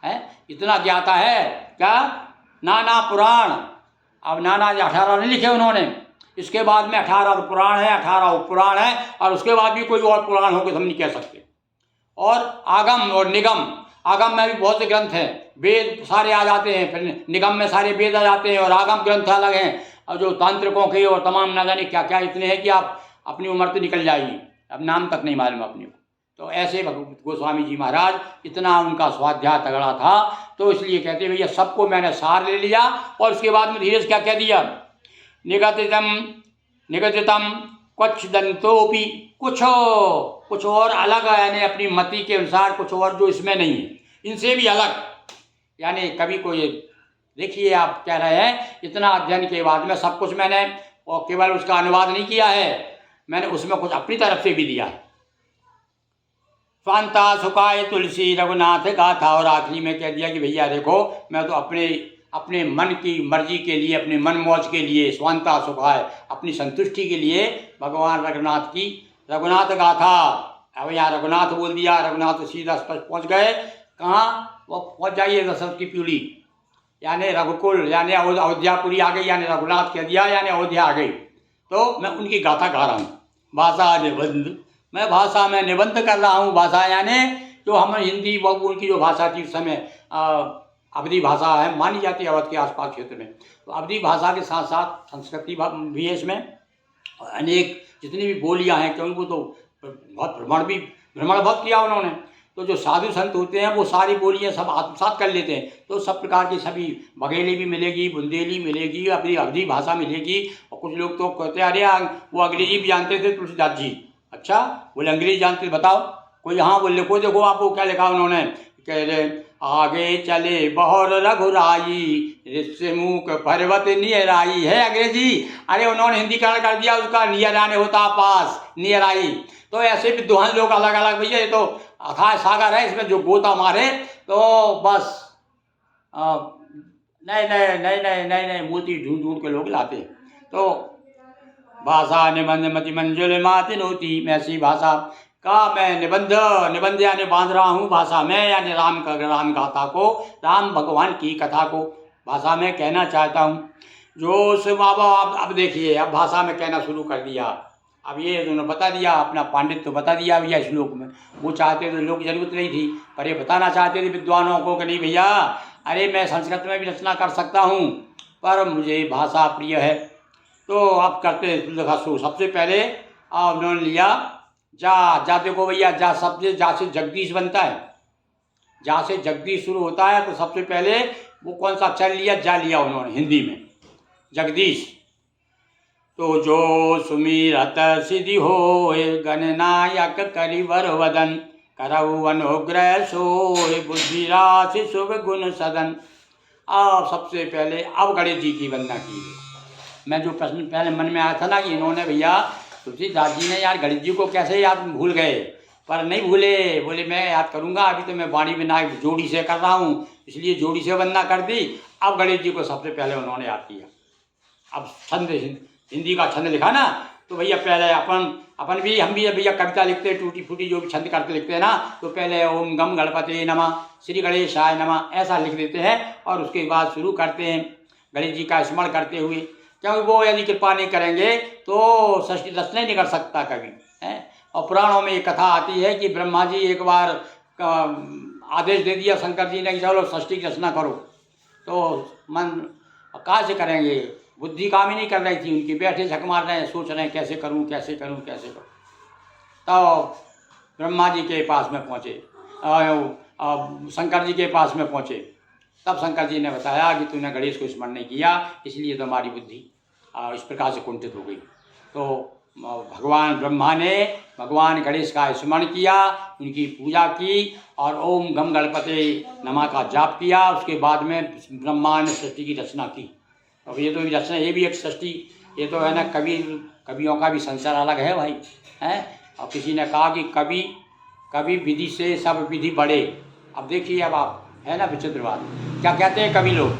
है? इतना ज्ञाता है क्या? नाना पुराण, अब नाना 18 नहीं लिखे उन्होंने, इसके बाद में 18 पुराण है, 18 उपपुराण है, और उसके बाद भी कोई और पुराण हो के हम नहीं कह सकते। और आगम और निगम, आगम में भी बहुत से ग्रंथ हैं, वेद सारे आ जाते हैं, फिर निगम में सारे वेद आ जाते हैं, और आगम ग्रंथ अलग हैं, और जो तांत्रिकों के और तमाम ना जाने क्या क्या इतने हैं कि आप अपनी उम्र तो निकल जाएगी, अब नाम तक नहीं मालूम अपने को। तो ऐसे गोस्वामी जी महाराज, इतना उनका स्वाध्याय तगड़ा था, तो इसलिए कहते हैं भैया सबको मैंने सार ले लिया। और उसके बाद में धीरे से क्या कह दिया, निगदितम क्वच दंतोपि, कुछ और अलग, यानी अपनी मति के अनुसार कुछ और जो इसमें नहीं है, इनसे भी अलग, यानी कभी कोई, देखिए आप कह रहे हैं इतना अध्ययन के बाद में सब कुछ मैंने, और केवल उसका अनुवाद नहीं किया है, मैंने उसमें कुछ अपनी तरफ से भी दिया है। स्वांता सुखाय तुलसी रघुनाथ गाथा, और आखिरी में कह दिया कि भैया देखो मैं तो अपने मन की मर्जी के लिए, अपने मन मौज के लिए, स्वांता सुखाय अपनी संतुष्टि के लिए भगवान रघुनाथ की रघुनाथ गाथा। अब यहाँ रघुनाथ बोल दिया, रघुनाथ सीधा स्पष्ट पहुँच गए कहाँ, वो पहुँच जाइए दशरथ की पीढ़ी, यानी रघुकुल, यानी अयोध्यापुरी आ गई, यानी रघुनाथ कह दिया यानी अयोध्या आ गई। तो मैं उनकी गाथा गा रहा हूँ, भाषा निबंध, मैं भाषा में निबंध कर रहा हूँ। भाषा यानी जो हम हिंदी, वो उनकी जो भाषा थी उस समय अवधी भाषा है, मानी जाती है अवध के आसपास क्षेत्र में। तो अवधी भाषा के साथ साथ संस्कृति भी है इसमें, अनेक जितनी भी बोलियां हैं, क्योंकि वो तो बहुत भ्रमण बहुत किया उन्होंने। तो जो साधु संत होते हैं वो सारी बोलियां सब आत्मसात कर लेते हैं। तो सब प्रकार की सभी बघेली भी मिलेगी, बुंदेली मिलेगी, अपनी अवधी भाषा मिलेगी। और कुछ लोग तो कहते हैं अरे वो अंग्रेजी भी जानते थे तुलसीदास जी। अच्छा, बोले अंग्रेजी जानते थे, बताओ कोई। हाँ बोले लिखो, देखो आपको क्या लिखा उन्होंने, कह रहे आगे चले बहुर रघुराई, ऋषि मुख पर्वत नियर आई। है अंग्रेजी, अरे उन्होंने हिंदीकरण कर दिया उसका, नियर आने होता पास, नियर आई। तो ऐसे विद्वान लोग अलग अलग, भैया ये तो अथाह सागर है, इसमें जो गोता मारे तो बस नए नए नए नए नए नए मोती ढूंढ ढूंढ के लोग लाते हैं। तो भाषा निबंध मति मंजुल मातिन होती, मैं ऐसी भाषा का मैं निबंध यानी बांध रहा हूँ भाषा में, यानी राम गाथा को, राम भगवान की कथा को भाषा में कहना चाहता हूँ। जो बाबा अब देखिए, अब भाषा में कहना शुरू कर दिया। अब ये उन्होंने बता दिया, अपना पांडित्य तो बता दिया भैया श्लोक में। वो चाहते तो लोग जरूरत नहीं थी, पर ये बताना चाहते थे विद्वानों को कि नहीं भैया, अरे मैं संस्कृत में भी रचना कर सकता हूँ, पर मुझे भाषा प्रिय है। तो आप करते लिखा शुरू। सबसे पहले उन्होंने लिया जा देखो भैया, जा सबसे जा से जगदीश बनता है, जा से जगदीश शुरू होता है। तो सबसे पहले वो कौन सा अक्षर लिया, जा लिया उन्होंने हिंदी में, जगदीश। तो जो सुमिरत सिद्धि होय, गणनायक करिवर वदन, करऊ अनुग्रह सोय, बुद्धि राशि शुभ गुण सदन। अब सबसे पहले अब गणेश जी की वंदना की। मैं जो प्रश्न पहले मन में आया था ना कि इन्होंने भैया तुलसीदास जी ने यार गणेश जी को कैसे याद भूल गए, पर नहीं भूले। बोले मैं याद करूंगा, अभी तो मैं वाणी विनायक जोड़ी से कर रहा हूँ, इसलिए जोड़ी से वंदना कर दी। अब गणेश जी को सबसे पहले उन्होंने याद किया। अब छंद हिंदी का छंद लिखा ना, तो भैया पहले अपन भी, हम भी भैया कविता लिखते हैं, टूटी फूटी जो भी छंद करते लिखते हैं ना, तो पहले ओम गम गणपते नमः, श्री गणेशाय नमः, ऐसा लिख देते हैं। और उसके बाद शुरू करते हैं गणेश जी का स्मरण करते हुए, क्योंकि वो यदि कृपा नहीं करेंगे तो सृष्टि रचना ही नहीं कर सकता कभी है। और पुराणों में एक कथा आती है कि ब्रह्मा जी एक बार आदेश दे दिया शंकर जी ने कि चलो सृष्टि की रचना करो। तो मन कहाँ से करेंगे, बुद्धि काम ही नहीं कर रही थी उनकी, बैठे झक मार रहे हैं, सोच रहे हैं कैसे करूं कैसे करूं कैसे करूं। तो ब्रह्मा जी के पास में पहुँचे, शंकर जी के पास में पहुँचे। तब शंकर जी ने बताया कि तूने गणेश को स्मरण नहीं किया, इसलिए तो हमारी बुद्धि इस प्रकार से कुंठित हो गई। तो भगवान ब्रह्मा ने भगवान गणेश का स्मरण किया, उनकी पूजा की और ओम गम गणपते नमः का जाप किया। उसके बाद में ब्रह्मा ने सृष्टि की रचना की। अब ये तो रचना, ये भी एक सृष्टि, ये तो है ना, कवियों का भी संसार अलग है भाई है। और किसी ने कहा कि कवि विधि से सब विधि बढ़े। अब देखिए, अब आप है ना विचित्र बात, क्या कहते हैं कवि लोग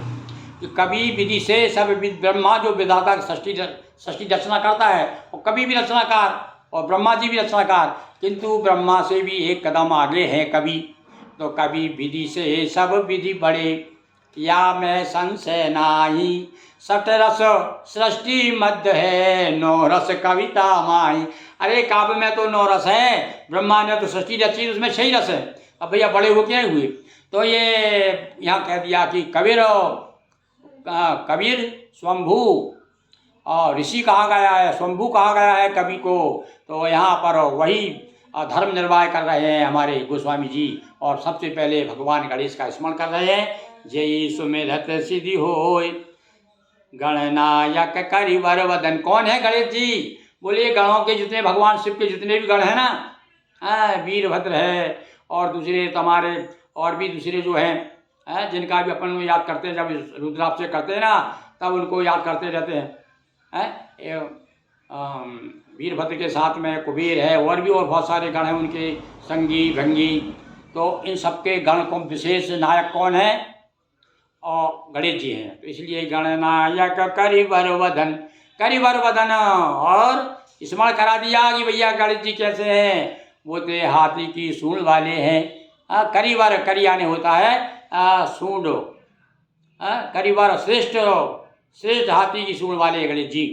कि कवि विधि से सब ब्रह्मा जो विधाता सृष्टि रचना करता है, और कवि भी रचनाकार और ब्रह्मा जी भी रचनाकार, किंतु ब्रह्मा से भी एक कदम आगे है कवि। तो कवि विधि से सब विधि बढ़े, या मैं संशय नाही, सठ रस सृष्टि मध्य है, 9 रस कविता माई। अरे काव्य में तो 9 रस है, ब्रह्मा ने तो सृष्टि रची, उसमें 6 रस है। अब भैया बड़े हो क्या हुए। तो ये यहाँ कह दिया कि कबीर स्वंभू और ऋषि कहा गया है, स्वंभू कहा गया है कवि को। तो यहाँ पर वही धर्म निर्वाह कर रहे हैं हमारे गोस्वामी जी, और सबसे पहले भगवान गणेश का स्मरण कर रहे हैं। जय सुमिरत सिद्धि होय, गणनायक करिवर वदन। कौन है गणेश जी, बोलिए गणों के जितने भगवान शिव के जितने भी गण हैं ना, वीरभद्र है और दूसरे तुम्हारे और भी दूसरे जो हैं जिनका भी अपन याद करते हैं, जब रुद्राभिषेक करते हैं ना तब उनको याद करते रहते हैं। वीरभद्र के साथ में कुबेर है, और भी और बहुत सारे गण हैं उनके, संगी भंगी। तो इन सबके गण को विशेष नायक कौन है, और गणेश जी हैं। तो इसलिए गणनायक करिवर वदन, और स्मरण करा दिया कि भैया गणेश जी कैसे हैं। वो तो हाथी की सूंड वाले हैं। करिवर, करियाने होता है सूंड, करिवर श्रेष्ठ हाथी की सूंड वाले गणेश जी।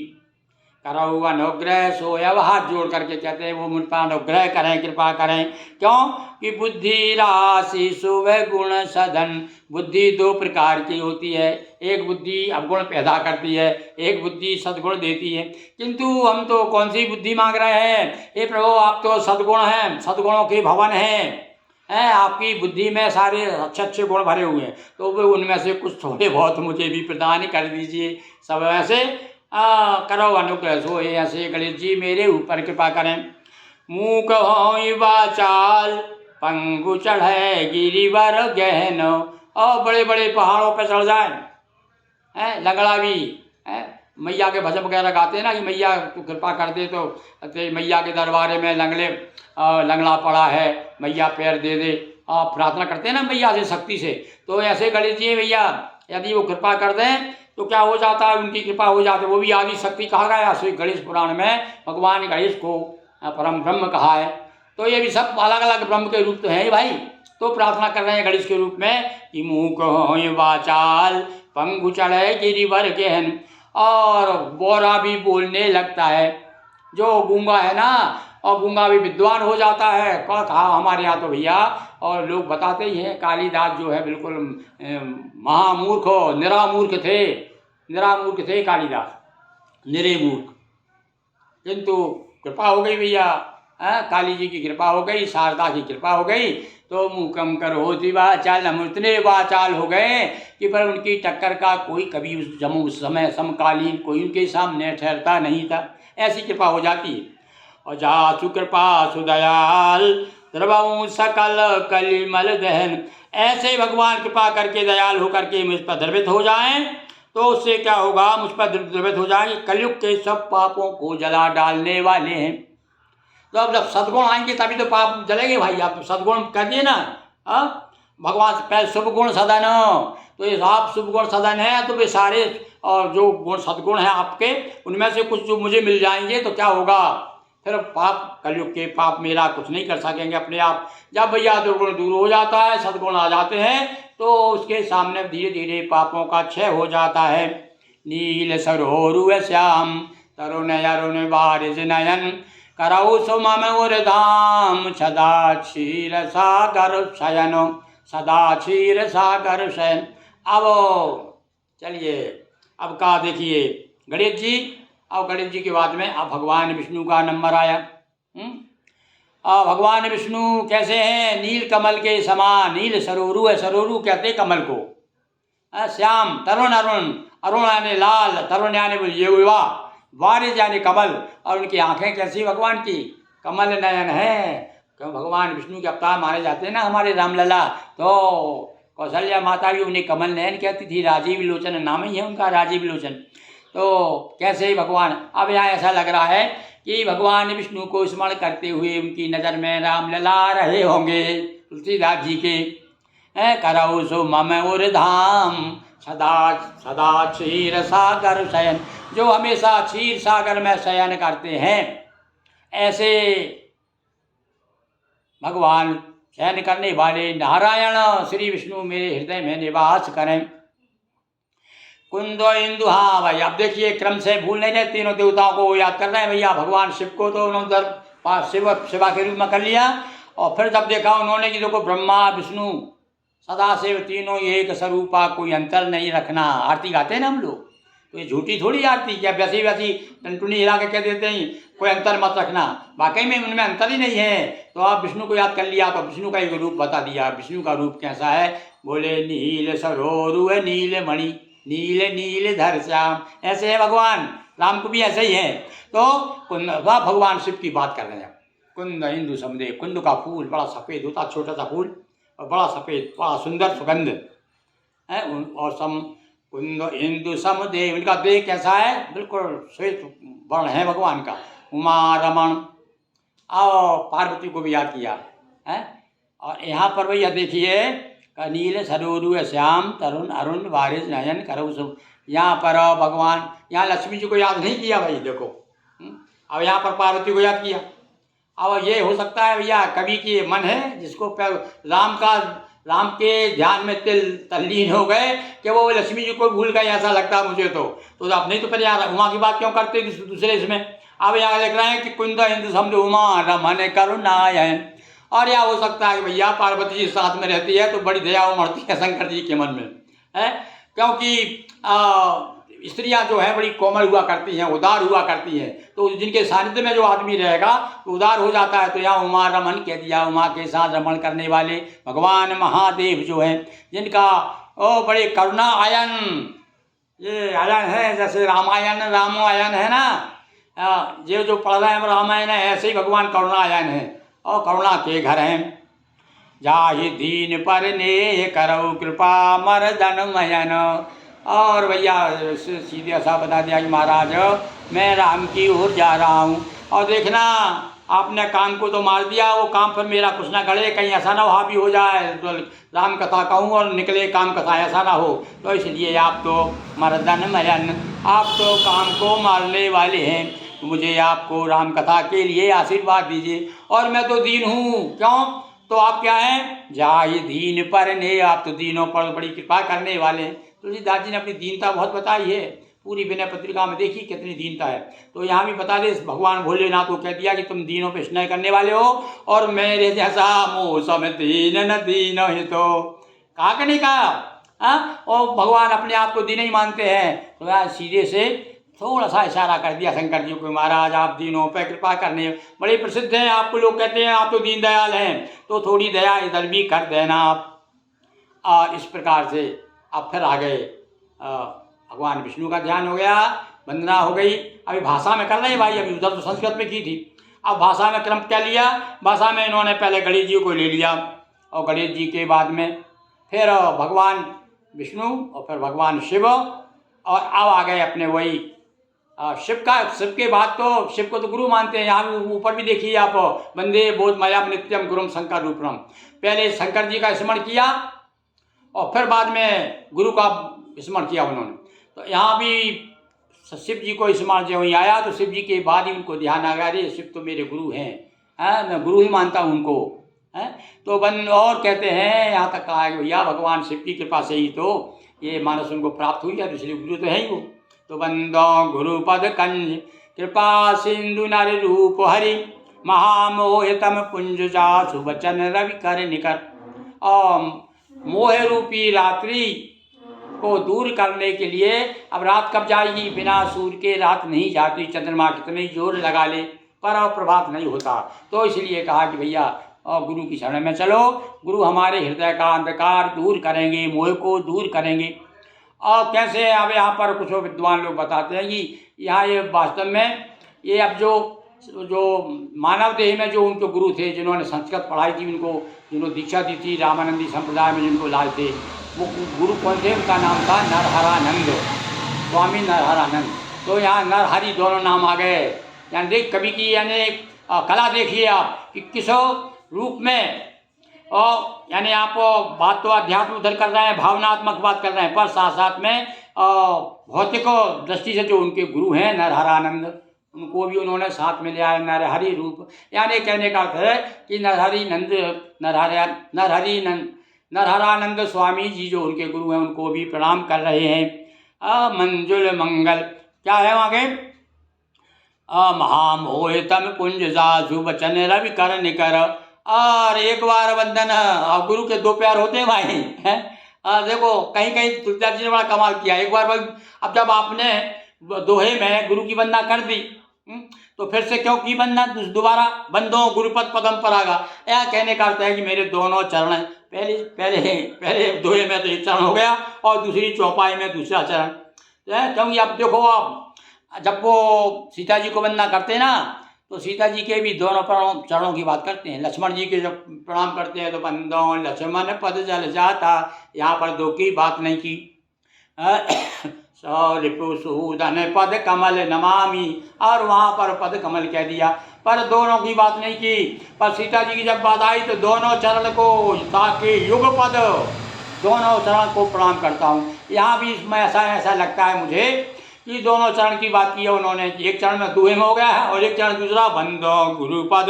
करो अनुग्रह सोय। अब हाथ जोड़ करके कहते हैं वो मुझ पर अनुग्रह करें, कृपा करें। क्यों कि बुद्धि राशि शुभ गुण सधन। बुद्धि दो प्रकार की होती है, एक बुद्धि अवगुण पैदा करती है, एक बुद्धि सद्गुण देती है। किंतु हम तो कौन सी बुद्धि मांग रहे हैं? हे प्रभु, आप तो सद्गुण हैं, सद्गुणों के भवन हैं, आपकी बुद्धि में सारे अच्छे अच्छे गुण भरे हुए हैं, तो वो उनमें से कुछ थोड़े बहुत मुझे भी प्रदान कर दीजिए। सब ऐसे करो अनुग्रह सोए। ऐसे गणेश जी मेरे ऊपर कृपा करें। मूक होई वाचाल पंगु चढ़े गिरिवर गहन। और बड़े बड़े पहाड़ों पर चढ़ जाए, लंगड़ा भी मैया के भजन वगैरह गाते हैं ना कि मैया तू कृपा कर दे, तो मैया के दरबारे में लंगड़ा पड़ा है, मैया पैर दे दे। आप प्रार्थना करते हैं ना मैया से, शक्ति से। तो ऐसे गणेश जी भैया यदि वो कृपा कर दें तो क्या हो जाता है, उनकी कृपा हो जाती है। वो भी आदि शक्ति कहा गया श्री गणेश पुराण में, भगवान गणेश को परम ब्रह्म कहा है। तो ये भी सब अलग अलग ब्रह्म के रूप तो हैं भाई। तो प्रार्थना कर रहे हैं गणेश के रूप में कि मूक होय वाचाल पंगु चढ़े गिरिवर गहन। और बोरा भी बोलने लगता है, जो गूंगा है ना, और गूंगा भी विद्वान हो जाता है। कहा हमारे यहाँ तो भैया, और लोग बताते ही हैं, कालिदास जो है बिल्कुल महामूर्ख निरामूर्ख थे कालिदास, निरे मूर्ख। किंतु कृपा हो गई भैया, काली जी की कृपा हो गई, शारदा की कृपा हो गई, तो मूकम करोति वाचाल। हम इतने वाचाल हो गए कि पर उनकी टक्कर का कोई कभी उस समय समकालीन कोई उनके सामने ठहरता नहीं था। ऐसी कृपा हो जाती है। और जासु कृपा सुदयाल द्रवऊ सकल कलिमल दहन। ऐसे भगवान कृपा करके दयाल होकर के मुझ पर द्रवित हो जाएं, तो उससे क्या होगा, मुझ पर द्रवित हो जाएंगे। कलयुग के सब पापों को जला डालने वाले हैं। तो अब जब सद्गुण आएंगे तभी तो पाप जलेंगे भाई। आप सद्गुण कह दिए ना, भगवान से पहले शुभ गुण सदन। तो ये आप शुभ गुण सदन है, तो वे सारे और जो गुण सद्गुण हैं आपके, उनमें से कुछ जो मुझे मिल जाएंगे तो क्या होगा, फिर पाप, कलयुग के पाप मेरा कुछ नहीं कर सकेंगे अपने आप। जब भैया दुर्गुण दूर हो जाता है, सद्गुण आ जाते हैं, तो उसके सामने धीरे धीरे पापों का क्षय हो जाता है। नील सरोरु श्याम तरुण अरुण बारिश नयन। करौ सुमम धाम सदा क्षीर सागर शयन। सदा क्षीर सागर शयन। अब चलिए, अब का देखिए गणेश जी। अब गणेश जी के बाद में अब भगवान विष्णु का नंबर आया। भगवान विष्णु कैसे हैं? नील कमल के समान, नील सरोरु है, सरोरु कहते कमल को। श्याम तरुण अरुण, अरुण यानी लाल, तरुण यानी युवा, वारिस यानी कमल। और उनकी आंखें कैसी भगवान की? कमल नयन है। भगवान विष्णु के अवतार माने जाते हैं ना हमारे रामलला, तो कौशल्या माता भी उन्हें कमल नयन कहती थी। राजीव लोचन नाम ही है उनका, राजीव लोचन। तो कैसे भगवान, अब यहाँ ऐसा लग रहा है कि भगवान विष्णु को स्मरण करते हुए उनकी नज़र में रामलला रहे होंगे तुलसीदास जी के। करौ सो मम उर धाम सदा सदा क्षीर सागर शयन। जो हमेशा क्षीर सागर में शयन करते हैं, ऐसे भगवान शयन करने वाले नारायण श्री विष्णु मेरे हृदय में निवास करें। कुंदो इंदु, हाँ भाई अब देखिए क्रम से भूल नहीं रहे, तीनों देवताओं को याद कर रहे हैं भैया। भगवान शिव को तो उन्होंने शिवा के रूप में कर लिया, और फिर जब देखा उन्होंने कि देखो ब्रह्मा विष्णु सदा शिव तीनों एक स्वरूपा, कोई अंतर नहीं रखना। आरती गाते हैं ना हम लोग, तो ये झूठी थोड़ी आरती, क्या वैसी वैसी टनटुनी हिला के कह देते हैं कोई अंतर मत रखना। वाकई में उनमें अंतर ही नहीं है। तो आप विष्णु को याद कर लिया तो विष्णु का एक रूप बता दिया। विष्णु का रूप कैसा है? बोले नील सरोरु है नील मणि, नील नील धर श्याम। ऐसे है भगवान राम को भी ऐसे ही है। तो कुंद, भगवान शिव की बात कर रहे हैं। कुंद इंदु समुदे, कुंद का फूल बड़ा सफ़ेद होता, छोटा सा फूल और बड़ा सफ़ेद, बड़ा सुंदर सुगंध है। और सम कुंद इंदु समुदे, उनका देह कैसा है? बिल्कुल श्वेत वर्ण है भगवान का। उमा रमण, और पार्वती को भी याद किया है। और यहाँ पर भैया देखिए नील सरोरु श्याम तरुण अरुण वारिस नयन करौ सुम। यहाँ पर भगवान, यहाँ लक्ष्मी जी को याद नहीं किया भाई, देखो। अब यहाँ पर पार्वती को याद किया। अब ये हो सकता है भैया कवि की मन है, जिसको राम का राम के ध्यान में तल्लीन हो गए कि वो लक्ष्मी जी को भूल गए, ऐसा लगता है मुझे। तो आप नहीं तो फिर यार उमा की बात क्यों करते दूसरे इसमें। अब यहाँ लिख रहे हैं कि कुंद हिंदू समझ उमा रमन करुणायन। और या हो सकता है कि भैया पार्वती जी साथ में रहती है तो बड़ी दया उमड़ती है शंकर जी के मन में, है, क्योंकि स्त्रियां जो है बड़ी कोमल हुआ करती हैं, उदार हुआ करती हैं। तो जिनके सानिध्य में जो आदमी रहेगा तो उदार हो जाता है। तो यहाँ उमा रमन कह दिया, उमा के साथ रमण करने वाले भगवान महादेव जो हैं, जिनका बड़े करुणा आयन, ये आयन है जैसे रामायण रामायण है ना, ये जो पढ़ रहे हैं रामायण है, ऐसे ही भगवान करुणा आयन है और करुणा के घर हैं। जाहि दीन पर ने करौ कृपा मर्दन मयन। और भैया सीधे सा बता दिया कि महाराज मैं राम की ओर जा रहा हूँ, और देखना आपने काम को तो मार दिया, वो काम पर मेरा कुछ ना गड़े, कहीं ऐसा ना हावी हो जाए तो राम कथा कहूँ और निकले काम कथा, ऐसा ना हो। तो इसलिए आप तो मर्दन मयन, आप तो काम को मारने वाले हैं, तो मुझे आपको राम कथा के लिए आशीर्वाद दीजिए। और मैं तो दीन हूँ, क्यों? तो आप क्या हैं? जाहि दीन पर ने, आप तो दीनों पर बड़ी कृपा करने वाले हैं। तुलसीदास जी ने अपनी दीनता बहुत बताई है, पूरी विनय पत्रिका में देखी कितनी दीनता है। तो यहाँ भी बता दे भगवान भोलेनाथ को कह दिया कि तुम दीनों पे स्नेह करने वाले हो, और मेरे जैसा मौसम दीन न दीन ही तो कहा कि नहीं कहा। और भगवान अपने आप को दीन ही मानते हैं। तो यार सीधे से थोड़ा सा इशारा कर दिया शंकर जी को, महाराज आप दीनों पे कृपा करने बड़े प्रसिद्ध हैं, आपको लोग कहते हैं आप तो दीन दयाल हैं, तो थोड़ी दया इधर भी कर देना आप। इस प्रकार से अब फिर आ गए, भगवान विष्णु का ध्यान हो गया, वंदना हो गई। अभी भाषा में कर रहे हैं भाई, अभी उधर तो संस्कृत में की थी, अब भाषा में क्रम क्या लिया, भाषा में इन्होंने पहले गणेश जी को ले लिया, और गणेश जी के बाद में फिर भगवान विष्णु और फिर भगवान शिव, और अब आ गए अपने वही शिव के बाद तो शिव को तो गुरु मानते हैं। यहाँ ऊपर भी देखिए आप, वंदे बोध मया नित्यम गुरुम शंकर रूपम, पहले शंकर जी का स्मरण किया और फिर बाद में गुरु का स्मरण किया उन्होंने। तो यहाँ भी शिव जी को स्मरण जब वहीं आया तो शिव जी के बाद ही उनको ध्यान आ गया, अरे शिव तो मेरे गुरु हैं, मैं गुरु ही मानता हूँ उनको, है। तो और कहते हैं यहाँ तक कहा कि भैया भगवान शिव की कृपा से ही तो ये मानस उनको प्राप्त हुई है, तो इसलिए गुरु तो है ही वो। तो बंदो गुरुपद कंज कृपा सिंधु नर रूप हरि, महामोहितम पुंज जासु बचन रवि कर निकर। और मोह रूपी रात्रि को दूर करने के लिए, अब रात कब जाएगी, बिना सूर्य के रात नहीं जाती, चंद्रमा कितने जोर लगा ले पर प्रभात नहीं होता। तो इसलिए कहा कि भैया और गुरु की शरण में चलो, गुरु हमारे हृदय का अंधकार दूर करेंगे, मोह को दूर करेंगे। और कैसे, अब यहाँ पर कुछ विद्वान लोग बताते हैं कि यहाँ ये वास्तव में ये अब जो मानव देह में जो उनके गुरु थे, जिन्होंने संस्कृत पढ़ाई थी, उनको जिन्होंने दीक्षा दी थी रामानंदी संप्रदाय में जिनको लाए थे, वो गुरु कौन थे? उनका नाम था नरहरानंद, स्वामी नरहरानंद। तो यहाँ नरहरि दोनों नाम आ गए। यानी देख कवि की यानी कला देखिए आप कि किस रूप में, और यानी आप बात तो अध्यात्म उधर कर रहे हैं, भावनात्मक बात कर रहे हैं, पर साथ साथ में भौतिक दृष्टि से जो उनके गुरु हैं नरहरानंद, उनको भी उन्होंने साथ में लिया है, नरहरि रूप। यानी कहने का अर्थ है कि नरहरानंद स्वामी जी जो उनके गुरु हैं उनको भी प्रणाम कर रहे हैं। मंजुल मंगल क्या है आगे, महामोहितम कुंज जासु बचन रवि कर निकर। और एक बार वंदन, और गुरु के दो प्यार होते हैं भाई, हैं। देखो कहीं कहीं तुलसीदास जी ने बड़ा कमाल किया। एक बार भाई, अब जब आपने दोहे में गुरु की वंदना कर दी, तो फिर से क्यों की वंदना दोबारा? बंदो गुरुपद पदम पर आगा। यह कहने का अर्थ है कि मेरे दोनों चरण, पहले दोहे में तो एक चरण हो गया और दूसरी चौपाई में दूसरा चरण, क्योंकि अब देखो आप जब वो सीता जी को वंदना करते हैं ना, तो सीता जी के भी दोनों चरणों की बात करते हैं। लक्ष्मण जी के जब प्रणाम करते हैं तो बंदो लक्ष्मण पद जल जाता, यहाँ पर दो की बात नहीं की। रिपुसूदन पद कमल नमामि, और वहाँ पर पद कमल कह दिया, पर दोनों की बात नहीं की। पर सीता जी की जब बात आई तो दोनों चरण को, ताकि युग पद, दोनों चरण को प्रणाम करता हूँ। यहाँ भी इसमें ऐसा लगता है मुझे कि दोनों चरण की बात की है उन्होंने। एक चरण में दोहे में हो गया है और एक चरण दूसरा, बंदो गुरुपद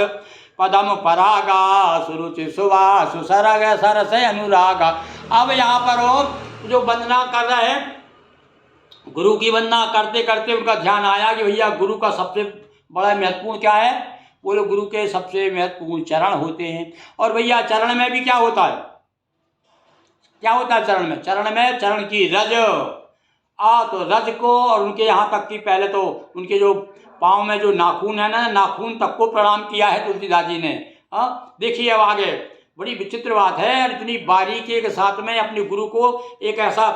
पदम परागा सुरुचि सुवास सरग सरस अनुरागा। अब यहाँ पर वो जो वंदना कर रहे हैं, गुरु की वंदना करते करते उनका ध्यान आया कि भैया गुरु का सबसे बड़ा महत्वपूर्ण क्या है, बोले गुरु के सबसे महत्वपूर्ण चरण होते हैं। और भैया चरण में भी क्या होता है, क्या होता है चरण में? चरण की रज तो रज को और उनके यहाँ तक कि पहले तो उनके जो पाँव में जो नाखून है ना, नाखून तक को प्रणाम किया है तुलसीदास जी ने। देखिए अब आगे बड़ी विचित्र बात है, इतनी बारीकी के साथ में अपने गुरु को एक ऐसा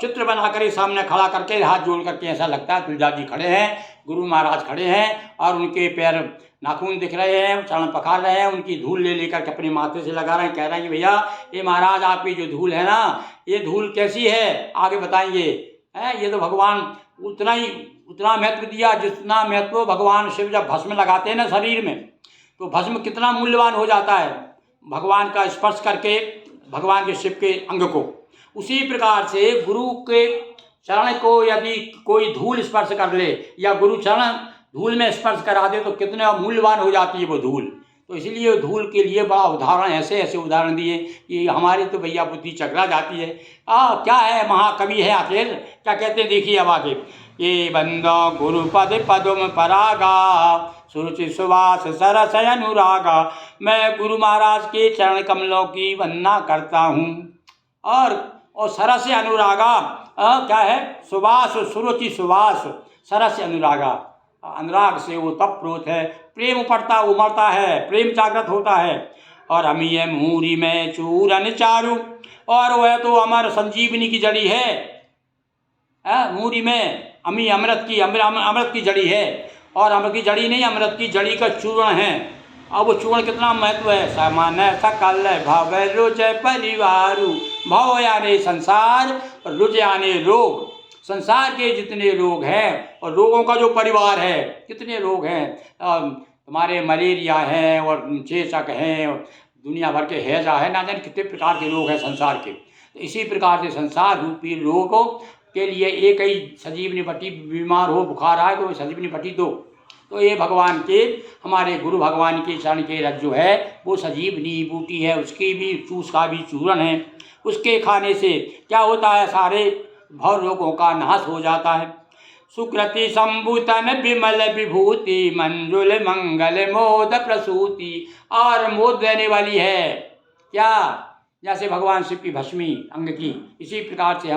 चित्र बनाकर ही सामने खड़ा करके हाथ जोड़ करके ऐसा लगता है तुलसीदास जी खड़े हैं, गुरु महाराज खड़े हैं और उनके पैर नाखून दिख रहे हैं, चरण पखार रहे हैं, उनकी धूल ले लेकर के अपने माथे से लगा रहे हैं, कह रहे हैं कि भैया ये महाराज आपकी जो धूल है ना, ये धूल कैसी है आगे बताएंगे। ये तो भगवान उतना महत्व दिया जितना महत्व भगवान शिव जब भस्म लगाते हैं ना शरीर में, तो भस्म कितना मूल्यवान हो जाता है भगवान का स्पर्श करके, भगवान के शिव के अंग को। उसी प्रकार से गुरु के चरण को यदि कोई धूल स्पर्श कर ले या गुरु चरण धूल में स्पर्श करा दे तो कितने मूल्यवान हो जाती है वो धूल। तो इसीलिए धूल के लिए बड़ा उदाहरण ऐसे उदाहरण दिए कि हमारी तो भैया बुद्धि चकरा जाती है। क्या है, महाकवि है आखिर, क्या कहते हैं देखिए अब आगे। ये बंदो गुरुपद पदम परागा सुरुचि सुवास सरस अनुरागा। मैं गुरु महाराज के चरण कमलों की वंदना करता हूँ और सरस अनुरागा क्या है, सुवास सुरुचि सुवास सरस अनुरागा। अनुराग से वो तप्रोत है, प्रेम उमड़ता है, प्रेम जागृत होता है। और अमीय मूरी में चूरन चारू, और वह तो अमर संजीवनी की जड़ी है। मूरी में अमी अमृत की जड़ी है, और अमृत की जड़ी नहीं, अमृत की जड़ी का चूर्ण है। अब वो चूर्ण कितना महत्व है, सामान्य सकल भव रुज परिवारु। भव यानी संसार, रुज यानी रोग। संसार के जितने रोग हैं और रोगों का जो परिवार है, कितने रोग हैं, तुम्हारे मलेरिया है और चेचक है और दुनिया भर के हैजा है, ना जाने कितने प्रकार के रोग हैं संसार के। तो इसी प्रकार से संसार रूपी रोगों के लिए एक ही संजीवनी बट्टी, बीमार हो बुखार आए तो संजीवनी बट्टी दो। तो ये भगवान के, हमारे गुरु भगवान के चरण के रज जो है वो संजीवनी बूटी है, उसकी भी उसका भी चूर्ण है। उसके खाने से क्या होता है, सारे भव रोगों का नाश हो जाता है। सुकृति संभूतन विमल विभूति मंजुल मंगल मोद प्रसूति। और मोद देने वाली है क्या, जैसे भगवान शिव की भस्मी अंग की, इसी प्रकार से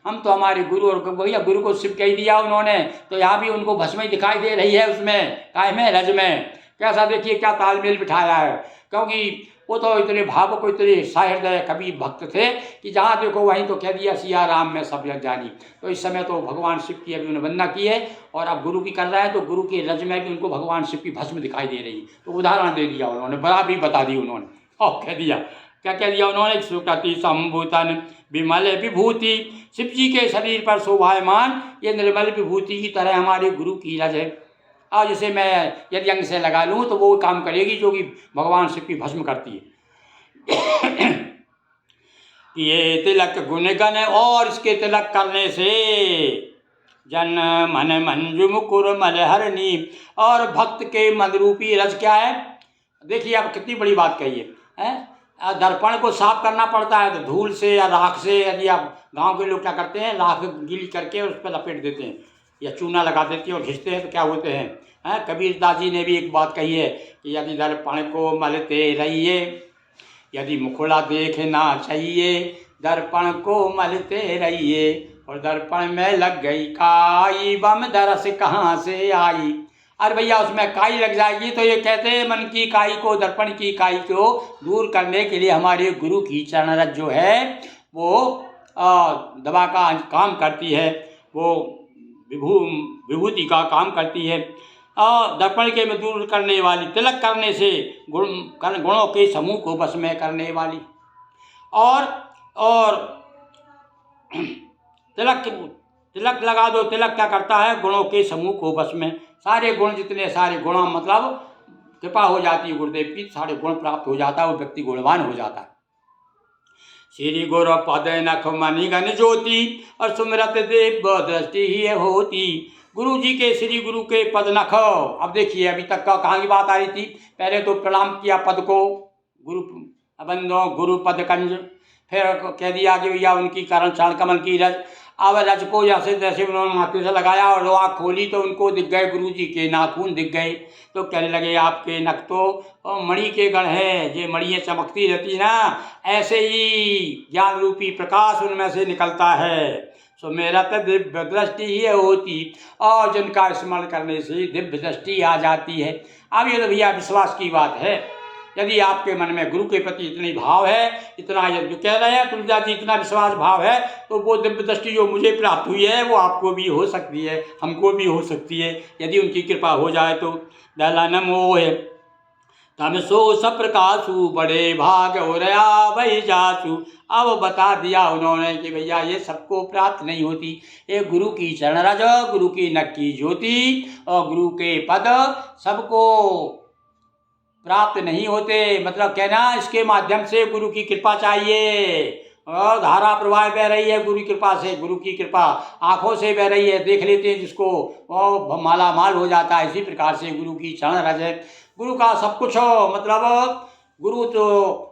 हम तो हमारे गुरु, और भैया गुरु को शिव कह दिया उन्होंने, तो यहाँ भी उनको भस्मी दिखाई दे रही है उसमें, काय में, रज में। कैसा देखिए क्या तालमेल बिठाया है, क्योंकि वो तो इतने भावुक, इतने सहृदय कवि भक्त थे कि जहाँ देखो वहीं तो कह दिया सिया राम में सब जग जानी। तो इस समय तो भगवान शिव की अभी उन्होंने वंदना की है और अब गुरु की कर रहा है, तो गुरु के रज में भी उनको भगवान शिव की भस्म दिखाई दे रही है। तो उदाहरण दे दिया उन्होंने, बराबरी बता दी उन्होंने, और कह दिया, क्या कह दिया उन्होंने, सुकृति संभूतन विमल विभूति। शिव जी के शरीर पर शोभायमान ये निर्मल विभूति की तरह हमारे गुरु की रज है। और जैसे मैं यदि अंग से लगा लूँ तो वो काम करेगी जो कि भगवान शिव की भस्म करती है। ये तिलक गुणगण, और इसके तिलक करने से जन मन मंजु मुकुर मलहरणी। और भक्त के मन रूपी रस क्या है, देखिए अब कितनी बड़ी बात कही है। दर्पण को साफ करना पड़ता है तो धूल से या राख से, यदि आप गांव के लोग क्या करते हैं, राख गीली करके उस पर लपेट देते हैं या चूना लगा देते हैं और घिसते हैं तो क्या होते हैं। कबीरदास जी ने भी एक बात कही है कि यदि दर्पण को मलते रहिए, यदि मुखड़ा देखना चाहिए, दर्पण को मलते रहिए। और दर्पण में लग गई काई, बम दरस कहाँ से आई। अरे भैया उसमें काई लग जाएगी, तो ये कहते हैं मन की काई को, दर्पण की काई को दूर करने के लिए हमारे गुरु की चरण रज जो है वो दवा का काम करती है, वो विभूति का काम करती है। दर्पण के में दूर करने वाली, तिलक करने से गुणों के समूह को बस में करने वाली। और तिलक लगा दो, तिलक क्या करता है, गुणों के समूह को बस में, सारे गुण, जितने सारे गुण, मतलब कृपा हो जाती है गुरुदेव की, सारे गुण प्राप्त हो जाता है, वो व्यक्ति गुणवान हो जाता है। श्री गुरु पद नख मणिगण ज्योति, और सुमिरत देव दृष्टि ही होती। गुरु जी के श्री गुरु के पद नख। अब देखिए अभी तक का कहाँ की बात आ रही थी। पहले तो प्रणाम किया पद को, गुरु बंदो गुरु पद कंज, फिर कह दिया कि भैया उनकी करण चरण कमल की रज। अब रज को जैसे जैसे उन्होंने माथे से लगाया और आँख खोली तो उनको दिख गए गुरु जी के नाखून दिख गए। तो कहने लगे आपके नख तो मणि के गण है, ये मणियाँ चमकती रहती ना, ऐसे ही ज्ञान रूपी प्रकाश उनमें से निकलता है। सो मेरा तो दिव्य दृष्टि ही होती, और जिनका स्मरण करने से दिव्य दृष्टि आ जाती है। अब ये तो भैया विश्वास की बात है। यदि आपके मन में गुरु के प्रति इतनी भाव है, इतना यदि कह रहे हैं तुलसीदास जी इतना विश्वास भाव है, तो वो दिव्य दृष्टि जो मुझे प्राप्त हुई है वो आपको भी हो सकती है, हमको भी हो सकती है, यदि उनकी कृपा हो जाए तो। दलन मोह तम सो सप्रकाशु, बड़े भाग हो रया वही जासु। अब बता दिया उन्होंने कि भैया ये सबको प्राप्त नहीं होती, ये गुरु की चरण रज, गुरु की नख की ज्योति और गुरु के पद सबको प्राप्त नहीं होते। मतलब कहना इसके माध्यम से गुरु की कृपा चाहिए, और धारा प्रवाह बह रही है गुरु की कृपा से, गुरु की कृपा आंखों से बह रही है, देख लेते हैं जिसको वो माला माल हो जाता है। इसी प्रकार से गुरु की चरण रज है, गुरु का सब कुछ हो। मतलब गुरु तो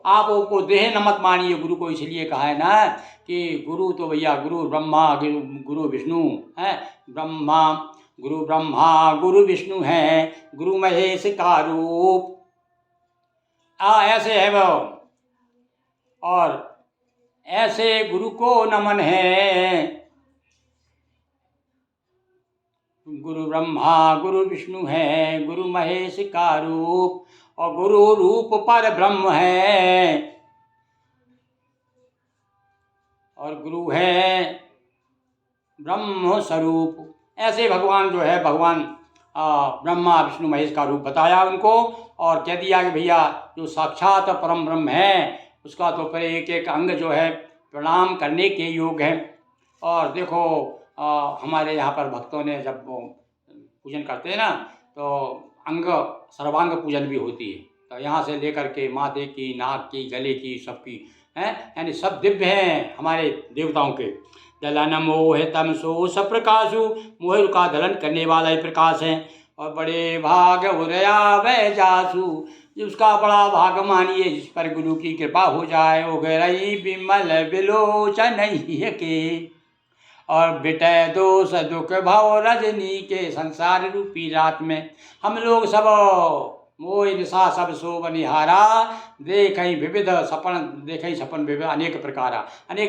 आप को देह न मत मानिए, गुरु को इसलिए कहा है ना कि गुरु तो भैया गुरु ब्रह्मा गुरु विष्णु है, ब्रह्मा गुरु विष्णु है, गुरु महेश का रूप ऐसे है वो। और ऐसे गुरु को नमन है, गुरु ब्रह्मा गुरु विष्णु है, गुरु महेश का रूप, और गुरु रूप पर ब्रह्म है, और गुरु है ब्रह्म स्वरूप। ऐसे भगवान जो है, भगवान ब्रह्मा विष्णु महेश का रूप बताया उनको, और कह दिया कि भैया जो साक्षात परम ब्रह्म है उसका तो पर एक एक अंग जो है प्रणाम करने के योग्य है। और देखो हमारे यहाँ पर भक्तों ने जब वो पूजन करते हैं ना, तो अंग सर्वांग पूजन भी होती है। तो यहाँ से लेकर के माथे की, नाक की, गले की, सबकी हैं, यानी सब दिव्य हैं हमारे देवताओं के। दलन मोह तम सो सप्रकाशु, मोह का दलन करने वाला ही प्रकाश है। और बड़े भाग उदया वह जासु, उसका बड़ा भाग मानिए जिस पर गुरु की कृपा हो जाए। ओ गरई बिमल बिलोचन के, और बिटय दोष दुख भव रजनी के। संसार रूपी रात में हम लोग सब मोह निशा सब सो बनिहारा, देखई विविध सपन, देखई सपन विविध अनेक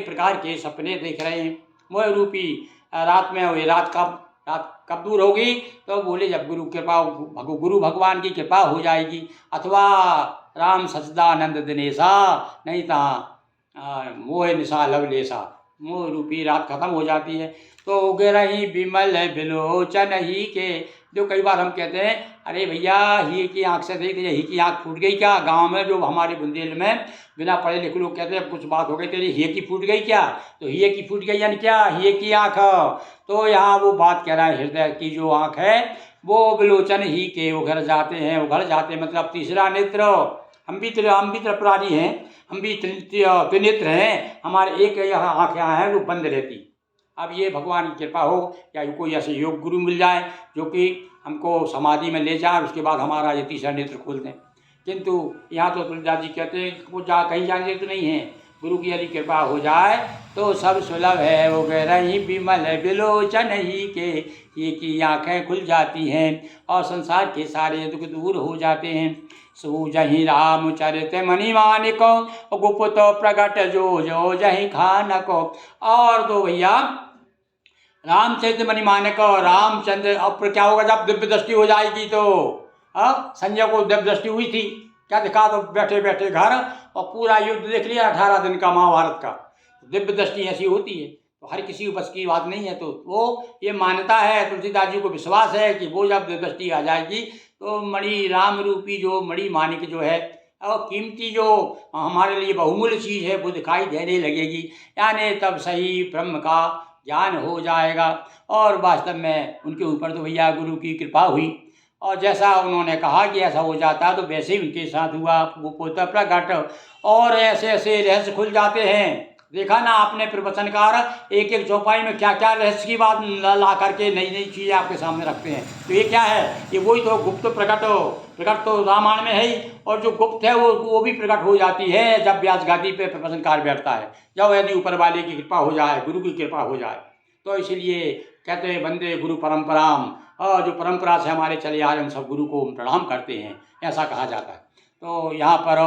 प्रकार के सपने देख रहे हैं। मोह रूपी रात में हुई, रात कब दूर होगी, तो बोले जब गुरु भगवान की कृपा हो जाएगी, अथवा राम सच्चिदानंद दिनेशा, नहीं तो मोह निशा लवलेशा, मोह रूपी रात खत्म हो जाती है। तो गिरही बिमल बिलोचन ही के, जो कई बार हम कहते हैं अरे भैया ही की आँख से देख लीजिए, ही की आँख फूट गई क्या। गांव में जो हमारे बुंदेल में बिना पढ़े लिखे लोग कहते हैं कुछ बात हो गई तेरी, ही की फूट गई क्या, तो ही की फूट गई यानी क्या, ही की आँख। तो यहाँ वो बात कह रहा है, हृदय की जो आँख है वो बिलोचन ही के उघड़ जाते हैं, मतलब तीसरा नेत्र। हम भी प्राणी हैं, हम भी त्रिनेत्र हैं, हमारे एक यहाँ आँख यहाँ है वो बंद रहती। अब ये भगवान की कृपा हो या कोई ऐसे योग गुरु मिल जाए जो कि हमको समाधि में ले जाए, उसके बाद हमारा ये तीसरा नेत्र खोल दें। किंतु यहाँ तो तुलसीदास जी कहते हैं वो कहीं जाने तो नहीं है, गुरु की यदि कृपा हो जाए तो सब सुलभ है। वो कह रही बिमल बिलोचन ही के, ये की आँखें खुल जाती हैं और संसार के सारे दुख दूर हो जाते हैं। सूझहि रामचरित मणि मानिको, गुप्त प्रगट जो जहि खानको। और तो भैया रामचरित मणि मानिको, रामचंद्र, अब क्या होगा जब दिव्य दृष्टि हो जाएगी तो संजय को दिव्य दृष्टि हुई थी, क्या दिखा, तो बैठे बैठे घर और पूरा युद्ध देख लिया 18 दिन का महाभारत का। दिव्य दृष्टि ऐसी होती है, तो हर किसी बस की बात नहीं है। तो वो ये मान्यता है, तुलसीदास जी को विश्वास है कि वो जब दिव्य दृष्टि आ जाएगी तो मणि राम रूपी जो मणि मानिक जो है और कीमती जो हमारे लिए बहुमूल्य चीज़ है वो दिखाई देने लगेगी, यानी तब सही ब्रह्म का ज्ञान हो जाएगा। और वास्तव में उनके ऊपर तो भैया गुरु की कृपा हुई, और जैसा उन्होंने कहा कि ऐसा हो जाता तो वैसे ही उनके साथ हुआ। वो पोता प्रकट और ऐसे ऐसे रहस्य खुल जाते हैं देखा ना आपने प्रवचनकार एक एक चौपाई में क्या क्या रहस्य की बात ला करके नई नई चीज़ें आपके सामने रखते हैं। तो ये क्या है, ये वही तो गुप्त प्रकट तो रामायण में है ही, और जो गुप्त है वो भी प्रकट हो जाती है जब व्यास गादी पे प्रवचनकार बैठता है, जब यदि ऊपर वाले की कृपा हो जाए, गुरु की कृपा हो जाए। तो इसीलिए कहते हैं वंदे गुरु परंपराम, और जो परंपरा से हमारे चले आ रहे हैं सब गुरु को प्रणाम करते हैं, ऐसा कहा जाता है। तो यहाँ पर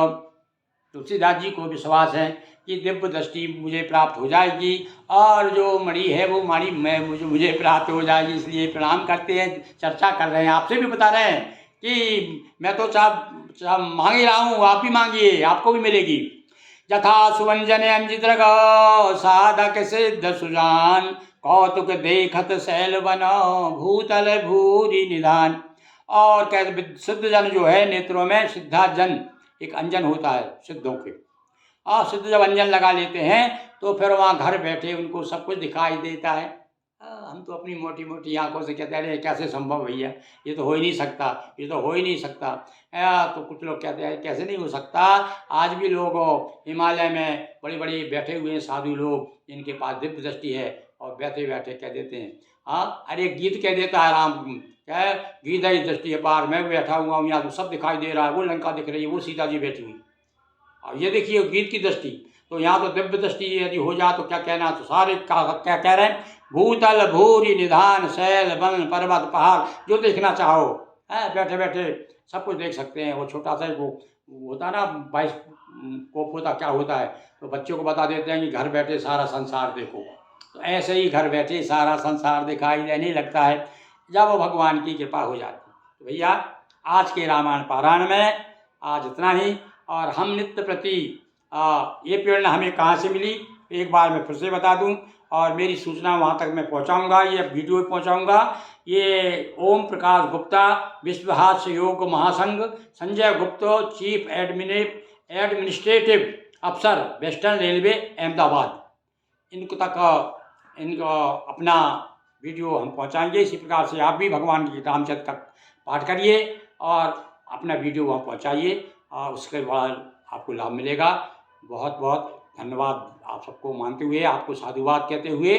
तुलसीदास जी को विश्वास है कि दिव्य दृष्टि मुझे प्राप्त हो जाएगी, और जो मणि है वो मणि मुझे प्राप्त हो जाएगी, इसलिए प्रणाम करते हैं। चर्चा कर रहे हैं, आपसे भी बता रहे हैं कि मैं तो चाह मांग ही रहा हूँ, आप भी मांगिए, आपको भी मिलेगी। यथा सुवंजन अंजित साधक सिद्ध सुजान, कौतुक देखत शैल बन भूतल भूरि निधान। और कहते सिद्ध जन जो है, नेत्रों में सिद्धा जन एक अंजन होता है सिद्धों के, सिद्ध जब अंजन लगा लेते हैं तो फिर वहाँ घर बैठे उनको सब कुछ दिखाई देता है। हम तो अपनी मोटी मोटी आंखों से कहते हैं अरे कैसे संभव भैया, ये तो हो ही नहीं सकता, ये तो हो ही नहीं सकता। तो कुछ लोग कहते हैं कैसे नहीं हो सकता, आज भी लोग हिमालय में बड़ी बड़ी बैठे हुए हैं साधु लोग, जिनके पास दिव्य दृष्टि है, और बैठे बैठे कह देते हैं, अरे गीत कह देता है राम, क्या है, गीत है दृष्टि है पार, मैं बैठा हुआ हूँ यहाँ तो सब दिखाई दे रहा है, वो लंका दिख रही है, वो सीता जी बैठी हुई, और ये देखिए गीत की दृष्टि। तो यहाँ तो दिव्य दृष्टि यदि हो जाए तो क्या कहना, तो सारे क्या कह रहे हैं, भूतल भूरि निधान शैल वन पर्वत पहाड़, जो देखना चाहो है बैठे बैठे सब कुछ देख सकते हैं। वो छोटा सा वो होता है ना बाइस्कोप होता, क्या होता है, तो बच्चों को बता देते हैं कि घर बैठे सारा संसार देखो। तो ऐसे ही घर बैठे सारा संसार दिखाई देने लगता है जब वो भगवान की कृपा हो जाती है। तो भैया आज के रामायण पारायण में आज इतना ही। और हम नित्य प्रति ये प्रेरणा हमें कहाँ से मिली, एक बार मैं फिर से बता दूं, और मेरी सूचना वहाँ तक मैं पहुँचाऊँगा, ये वीडियो पहुँचाऊँगा। ये ओम प्रकाश गुप्ता, विश्व हास्य योग महासंघ, संजय गुप्ता, चीफ एडमिनिस्ट्रेटिव अफसर, वेस्टर्न रेलवे अहमदाबाद, इनको तक इनका अपना वीडियो हम पहुँचाएंगे। इसी प्रकार से आप भी भगवान की रामचरित का पाठ करिए और अपना वीडियो वहाँ पहुँचाइए, और उसके बाद आपको लाभ मिलेगा। बहुत बहुत धन्यवाद आप सबको मानते हुए, आपको साधुवाद कहते हुए,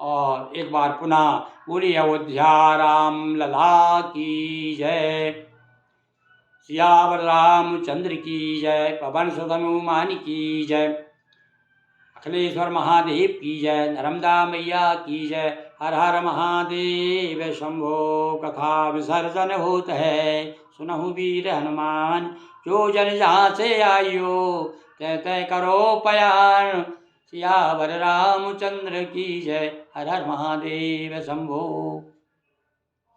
और एक बार पुनः पूरी अयोध्या राम लला की जय, सियावर रामचंद्र की जय, पवन सुत हनुमान की जय, अखिलेश्वर महादेव की जय, नर्मदा मैया की जय। हर हर महादेव शंभो, कथा विसर्जन होत है, सुनहु वीर हनुमान, जो जन जहाँ से आयो तय तय करो पयान, सियावर रामचंद्र की जय। हर हर महादेव शंभो।